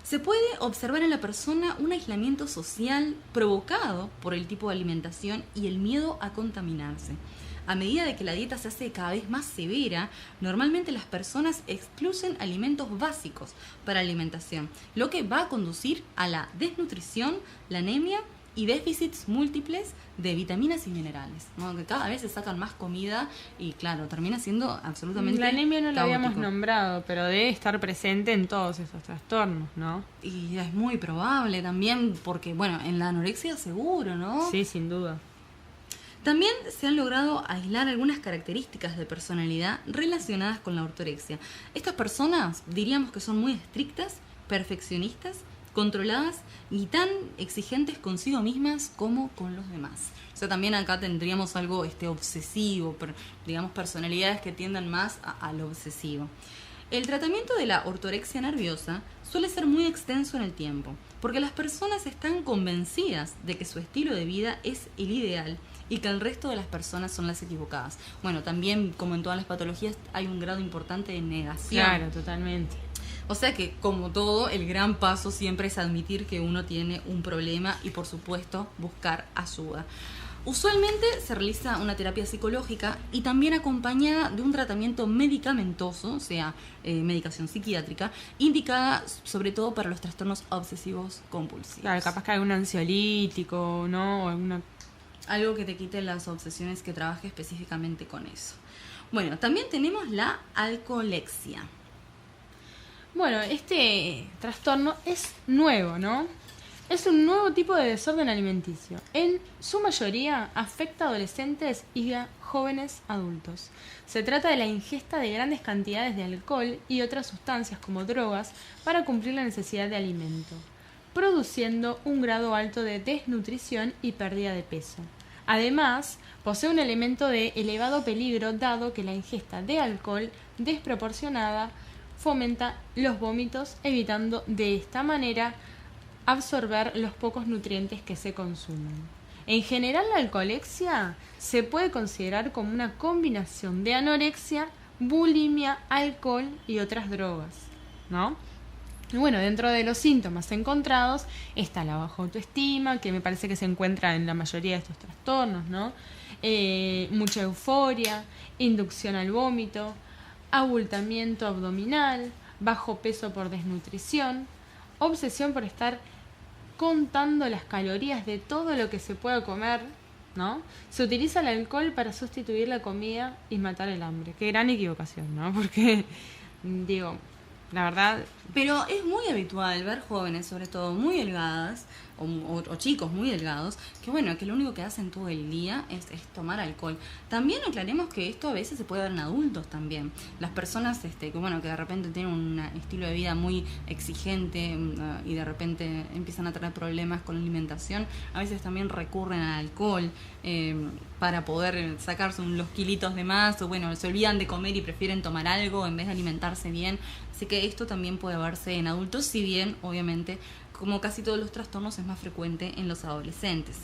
Se puede observar en la persona un aislamiento social provocado por el tipo de alimentación y el miedo a contaminarse. A medida de que la dieta se hace cada vez más severa, normalmente las personas excluyen alimentos básicos para alimentación, lo que va a conducir a la desnutrición, la anemia y déficits múltiples de vitaminas y minerales, ¿no? Que cada vez se sacan más comida y claro, termina siendo absolutamente la anemia no la caótico. habíamos nombrado, pero debe estar presente en todos esos trastornos, ¿no? Y es muy probable también porque, bueno, en la anorexia seguro, ¿no? Sí, sin duda. También se han logrado aislar algunas características de personalidad relacionadas con la ortorexia. Estas personas diríamos que son muy estrictas, perfeccionistas controladas y tan exigentes consigo mismas como con los demás. O sea, también acá tendríamos algo obsesivo, digamos personalidades que tiendan más a lo obsesivo. El tratamiento de la ortorexia nerviosa suele ser muy extenso en el tiempo, porque las personas están convencidas de que su estilo de vida es el ideal y que el resto de las personas son las equivocadas. Bueno, también, como en todas las patologías, hay un grado importante de negación. Claro, totalmente. O sea que, como todo, el gran paso siempre es admitir que uno tiene un problema y, por supuesto, buscar ayuda. Usualmente se realiza una terapia psicológica y también acompañada de un tratamiento medicamentoso, o sea, medicación psiquiátrica, indicada sobre todo para los trastornos obsesivos compulsivos. Claro, capaz que algún ansiolítico, ¿no? O alguna... Algo que te quite las obsesiones, que trabaje específicamente con eso. Bueno, también tenemos la alcoholexia. Bueno, este trastorno es nuevo, ¿no? Es un nuevo tipo de desorden alimenticio. En su mayoría afecta a adolescentes y a jóvenes adultos. Se trata de la ingesta de grandes cantidades de alcohol y otras sustancias como drogas para cumplir la necesidad de alimento, produciendo un grado alto de desnutrición y pérdida de peso. Además, posee un elemento de elevado peligro dado que la ingesta de alcohol desproporcionada fomenta los vómitos, evitando de esta manera absorber los pocos nutrientes que se consumen. En general, la alcoholexia se puede considerar como una combinación de anorexia, bulimia, alcohol y otras drogas, ¿no? Y bueno, dentro de los síntomas encontrados está la baja autoestima, que me parece que se encuentra en la mayoría de estos trastornos, ¿no? Mucha euforia, inducción al vómito, abultamiento abdominal, bajo peso por desnutrición, obsesión por estar contando las calorías de todo lo que se pueda comer, ¿no? Se utiliza el alcohol para sustituir la comida y matar el hambre. Qué gran equivocación, ¿no? Porque, digo, la verdad... Pero es muy habitual ver jóvenes, sobre todo, muy delgadas, o chicos muy delgados, que bueno, que lo único que hacen todo el día es tomar alcohol. También aclaremos que esto a veces se puede ver en adultos también. Las personas que bueno, que de repente tienen un estilo de vida muy exigente y de repente empiezan a tener problemas con la alimentación, a veces también recurren al alcohol para poder sacarse los kilitos de más, o bueno, se olvidan de comer y prefieren tomar algo en vez de alimentarse bien. Así que esto también puede verse en adultos, si bien, obviamente, como casi todos los trastornos, es más frecuente en los adolescentes.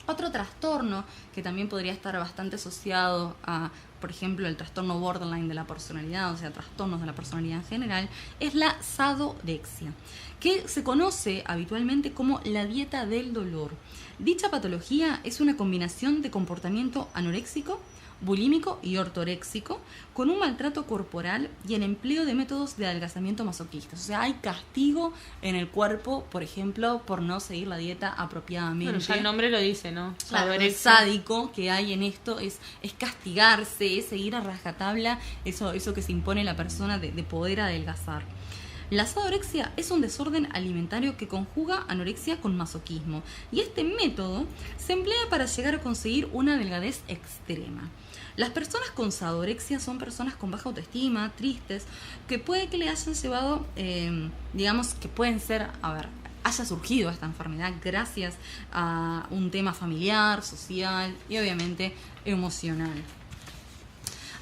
Otro trastorno que también podría estar bastante asociado a, por ejemplo, el trastorno borderline de la personalidad, o sea, trastornos de la personalidad en general, es la sadorexia, que se conoce habitualmente como la dieta del dolor. Dicha patología es una combinación de comportamiento anoréxico, bulímico y ortoréxico, con un maltrato corporal y el empleo de métodos de adelgazamiento masoquistas. O sea, hay castigo en el cuerpo, por ejemplo, por no seguir la dieta apropiadamente. Bueno, ya el nombre lo dice, ¿no? Claro, el sádico que hay en esto es castigarse, es seguir a rajatabla eso que se impone la persona de poder adelgazar. La sadorexia es un desorden alimentario que conjuga anorexia con masoquismo, y este método se emplea para llegar a conseguir una delgadez extrema. Las personas con sadorexia son personas con baja autoestima, tristes, que puede que le hayan llevado, digamos que pueden ser, haya surgido esta enfermedad gracias a un tema familiar, social y obviamente emocional.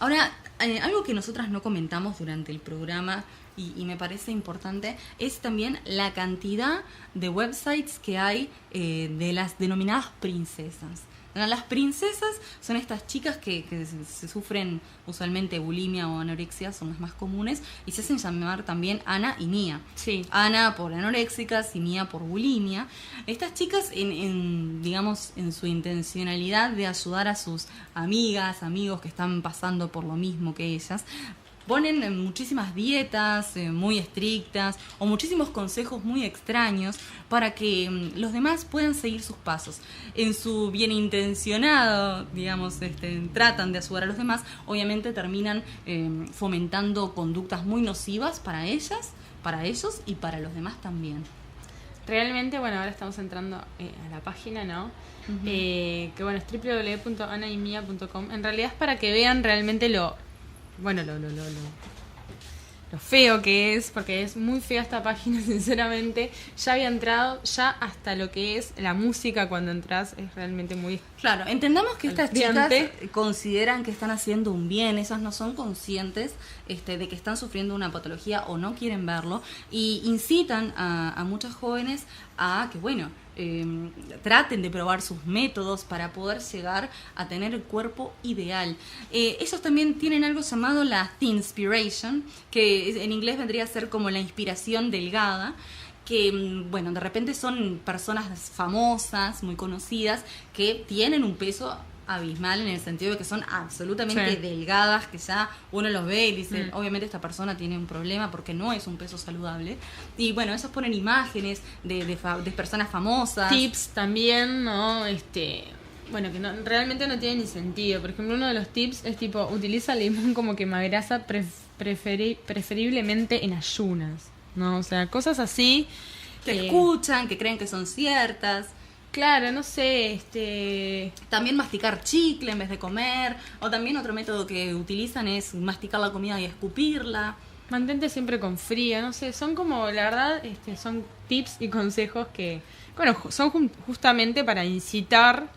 Ahora, algo que nosotras no comentamos durante el programa y me parece importante es también la cantidad de websites que hay de las denominadas princesas. Las princesas son estas chicas que se sufren usualmente bulimia o anorexia, son las más comunes, y se hacen llamar también Ana y Mía. Sí. Ana por anoréxicas y Mía por bulimia. Estas chicas, digamos, en su intencionalidad de ayudar a sus amigas, amigos que están pasando por lo mismo que ellas, ponen muchísimas dietas muy estrictas o muchísimos consejos muy extraños para que los demás puedan seguir sus pasos. En su bien intencionado, digamos, tratan de ayudar a los demás, obviamente terminan fomentando conductas muy nocivas para ellas, para ellos y para los demás también. Realmente, bueno, ahora estamos entrando a la página, ¿no? Uh-huh. Que bueno, es www.anaymia.com. En realidad es para que vean realmente lo feo que es, porque es muy fea esta página, sinceramente. Ya había entrado, ya hasta lo que es la música cuando entras es realmente muy... Claro, entendamos que estas chicas Angustiante. consideran que están haciendo un bien, ellas no son conscientes de que están sufriendo una patología o no quieren verlo, y incitan a muchas jóvenes a que, bueno, traten de probar sus métodos para poder llegar a tener el cuerpo ideal. Ellos también tienen algo llamado la Thinspiration, que en inglés vendría a ser como la inspiración delgada, que, bueno, de repente son personas famosas, muy conocidas, que tienen un peso abismal en el sentido de que son absolutamente Sí. delgadas, que ya uno los ve y dice, obviamente esta persona tiene un problema porque no es un peso saludable. Y bueno, ellos ponen imágenes de personas famosas. Tips también, ¿no? Bueno, que realmente no tiene ni sentido. Por ejemplo, uno de los tips es tipo, utiliza limón como quemagrasa preferiblemente en ayunas, ¿no? O sea, cosas así. Que escuchan, que creen que son ciertas. Claro, no sé, También masticar chicle en vez de comer. O también otro método que utilizan es masticar la comida y escupirla. mantente siempre con fría, no sé, son como, la verdad, son tips y consejos que, bueno, son justamente para incitar,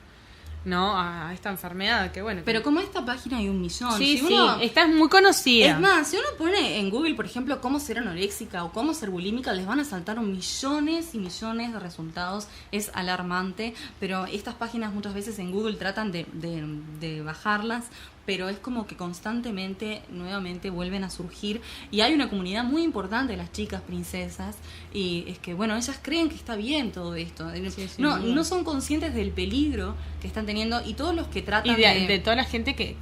¿no? A esta enfermedad, que bueno. Pero como esta página hay 1.000.000. Sí, si sí, uno- esta es muy conocida. Es más, si uno pone en Google, por ejemplo, cómo ser anoréxica o cómo ser bulímica, les van a saltar millones y millones de resultados. Es alarmante, pero estas páginas muchas veces en Google tratan de bajarlas, pero es como que constantemente, nuevamente, vuelven a surgir. Y hay una comunidad muy importante de las chicas princesas, y es que, bueno, ellas creen que está bien todo esto. Sí, No son conscientes del peligro que están teniendo, y todos los que tratan Y de toda la gente que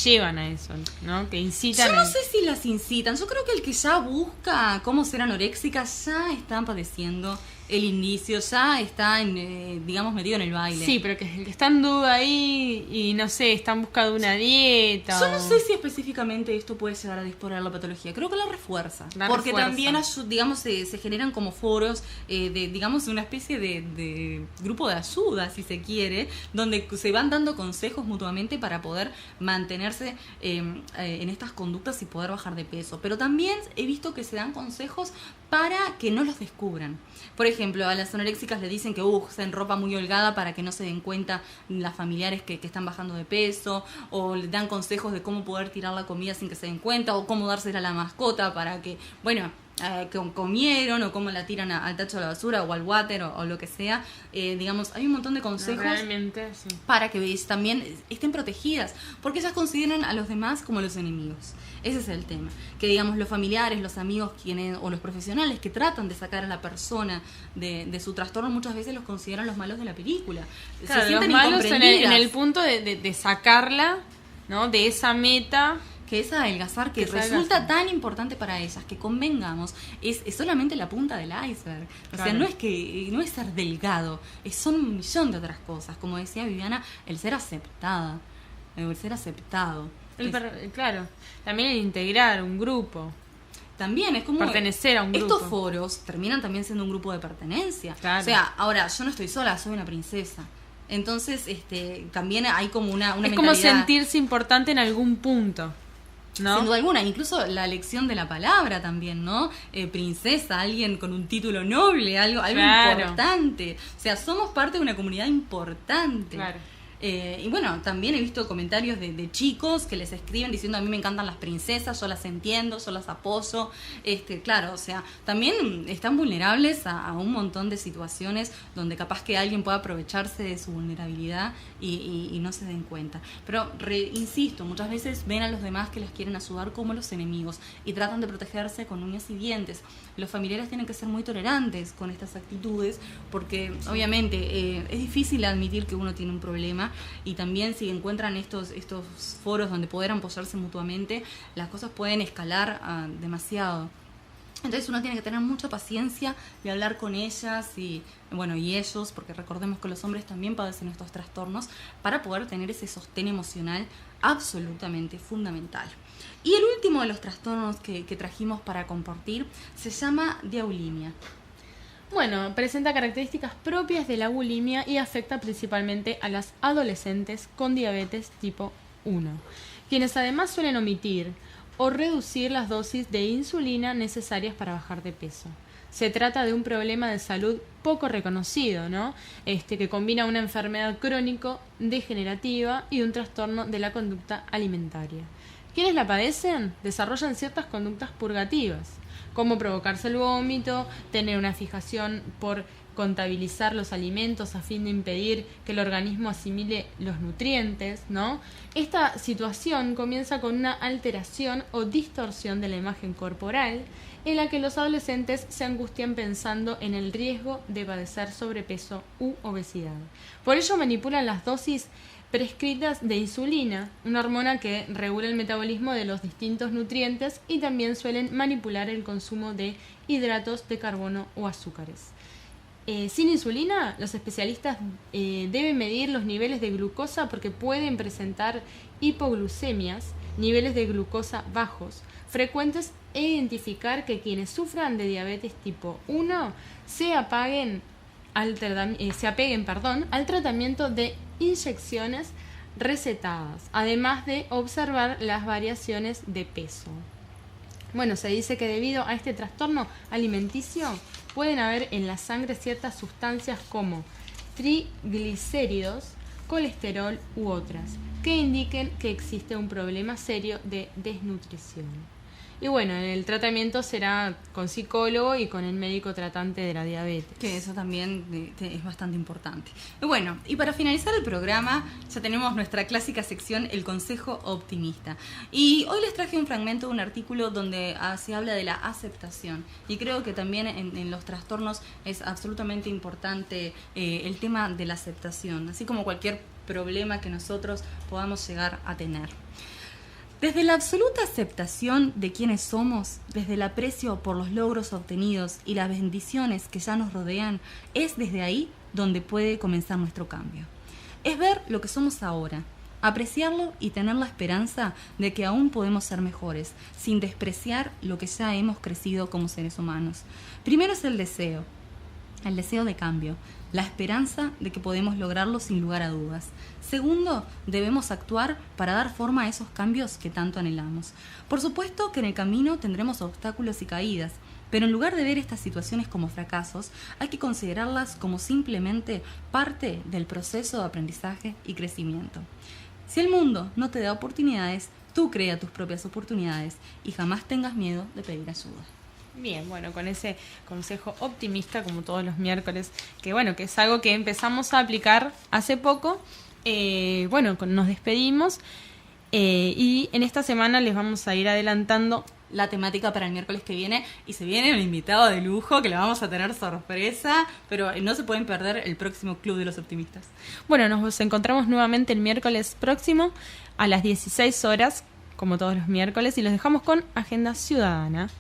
llevan a eso, ¿no? Que incitan Yo no a... sé si las incitan. Yo creo que el que ya busca cómo ser anoréxica ya está padeciendo el indicio, ya está, digamos, metido en el baile. Sí, pero que el que está en duda ahí y no sé, están buscando una dieta. Yo no sé si específicamente esto puede llegar a disponer la patología. Creo que la refuerza. Porque refuerza. también, digamos, se generan como foros, digamos, una especie de grupo de ayuda, si se quiere, donde se van dando consejos mutuamente para poder mantenerse en estas conductas y poder bajar de peso. Pero también he visto que se dan consejos para que no los descubran. Por ejemplo, a las anoréxicas le dicen que usen ropa muy holgada para que no se den cuenta las familiares que están bajando de peso, o le dan consejos de cómo poder tirar la comida sin que se den cuenta, o cómo dársela a la mascota para que, bueno, que comieron, o cómo la tiran al tacho de la basura o al water o lo que sea. Digamos, hay un montón de consejos Realmente, sí. para que también estén protegidas, porque ellas consideran a los demás como los enemigos. Ese es el tema, que digamos los familiares, los amigos o los profesionales que tratan de sacar a la persona de su trastorno, muchas veces los consideran los malos de la película. Claro, Se los sienten malos en incomprendidas. el punto de sacarla, ¿no? De esa meta. Que es adelgazar, que Que es resulta adelgazar. tan importante para ellas, que convengamos, es solamente la punta del iceberg. O sea, Claro. no es ser delgado, son un millón de otras cosas. Como decía Viviana, el ser aceptada, el ser aceptado. Claro, también el integrar un grupo. También es como Pertenecer a un grupo. Estos foros terminan también siendo un grupo de pertenencia. Claro. O sea, ahora yo no estoy sola, soy una princesa. Entonces, también hay como una Es mentalidad. como sentirse importante en algún punto, ¿no? Sin duda alguna, incluso la elección de la palabra también, ¿no? Princesa, alguien con un título noble, algo Claro. importante. O sea, somos parte de una comunidad importante. Claro. Y bueno, también he visto comentarios de chicos que les escriben diciendo: a mí me encantan las princesas, yo las entiendo, yo las apoyo. Claro, o sea, también están vulnerables a un montón de situaciones donde capaz que alguien pueda aprovecharse de su vulnerabilidad y no se den cuenta. Pero insisto, muchas veces ven a los demás que las quieren ayudar como los enemigos y tratan de protegerse con uñas y dientes. Los familiares tienen que ser muy tolerantes con estas actitudes, porque obviamente es difícil admitir que uno tiene un problema, y también si encuentran estos foros donde poder apoyarse mutuamente, las cosas pueden escalar demasiado. Entonces uno tiene que tener mucha paciencia de hablar con ellas y ellos, porque recordemos que los hombres también padecen estos trastornos, para poder tener ese sostén emocional absolutamente fundamental. Y el último de los trastornos que trajimos para compartir se llama diaulimia. Bueno, presenta características propias de la bulimia y afecta principalmente a las adolescentes con diabetes tipo 1, quienes además suelen omitir o reducir las dosis de insulina necesarias para bajar de peso. Se trata de un problema de salud poco reconocido, ¿no? Que combina una enfermedad crónico-degenerativa y un trastorno de la conducta alimentaria. Quienes la padecen desarrollan ciertas conductas purgativas, como provocarse el vómito, tener una fijación por contabilizar los alimentos a fin de impedir que el organismo asimile los nutrientes, ¿no? Esta situación comienza con una alteración o distorsión de la imagen corporal en la que los adolescentes se angustian pensando en el riesgo de padecer sobrepeso u obesidad. Por ello manipulan las dosis prescritas de insulina, una hormona que regula el metabolismo de los distintos nutrientes, y también suelen manipular el consumo de hidratos de carbono o azúcares. Sin insulina, los especialistas deben medir los niveles de glucosa porque pueden presentar hipoglucemias, niveles de glucosa bajos, frecuentes, e identificar que quienes sufran de diabetes tipo 1 se apeguen al tratamiento de inyecciones recetadas, además de observar las variaciones de peso. Bueno, se dice que debido a este trastorno alimenticio pueden haber en la sangre ciertas sustancias como triglicéridos, colesterol u otras, que indiquen que existe un problema serio de desnutrición. Y bueno, el tratamiento será con psicólogo y con el médico tratante de la diabetes. Que eso también es bastante importante. Y bueno, y para finalizar el programa, ya tenemos nuestra clásica sección, el consejo optimista. Y hoy les traje un fragmento de un artículo donde se habla de la aceptación. Y creo que también en los trastornos es absolutamente importante el tema de la aceptación, así como cualquier problema que nosotros podamos llegar a tener. Desde la absoluta aceptación de quienes somos, desde el aprecio por los logros obtenidos y las bendiciones que ya nos rodean, es desde ahí donde puede comenzar nuestro cambio. Es ver lo que somos ahora, apreciarlo y tener la esperanza de que aún podemos ser mejores, sin despreciar lo que ya hemos crecido como seres humanos. Primero es el deseo de cambio, la esperanza de que podemos lograrlo sin lugar a dudas. Segundo, debemos actuar para dar forma a esos cambios que tanto anhelamos. Por supuesto que en el camino tendremos obstáculos y caídas, pero en lugar de ver estas situaciones como fracasos, hay que considerarlas como simplemente parte del proceso de aprendizaje y crecimiento. Si el mundo no te da oportunidades, tú crea tus propias oportunidades y jamás tengas miedo de pedir ayuda. Bien, bueno, con ese consejo optimista, como todos los miércoles, que bueno, que es algo que empezamos a aplicar hace poco, nos despedimos y en esta semana les vamos a ir adelantando la temática para el miércoles que viene, y se viene un invitado de lujo que le vamos a tener sorpresa, pero no se pueden perder el próximo Club de los Optimistas. Bueno, nos encontramos nuevamente el miércoles próximo a las 16 horas, como todos los miércoles, y los dejamos con Agenda Ciudadana.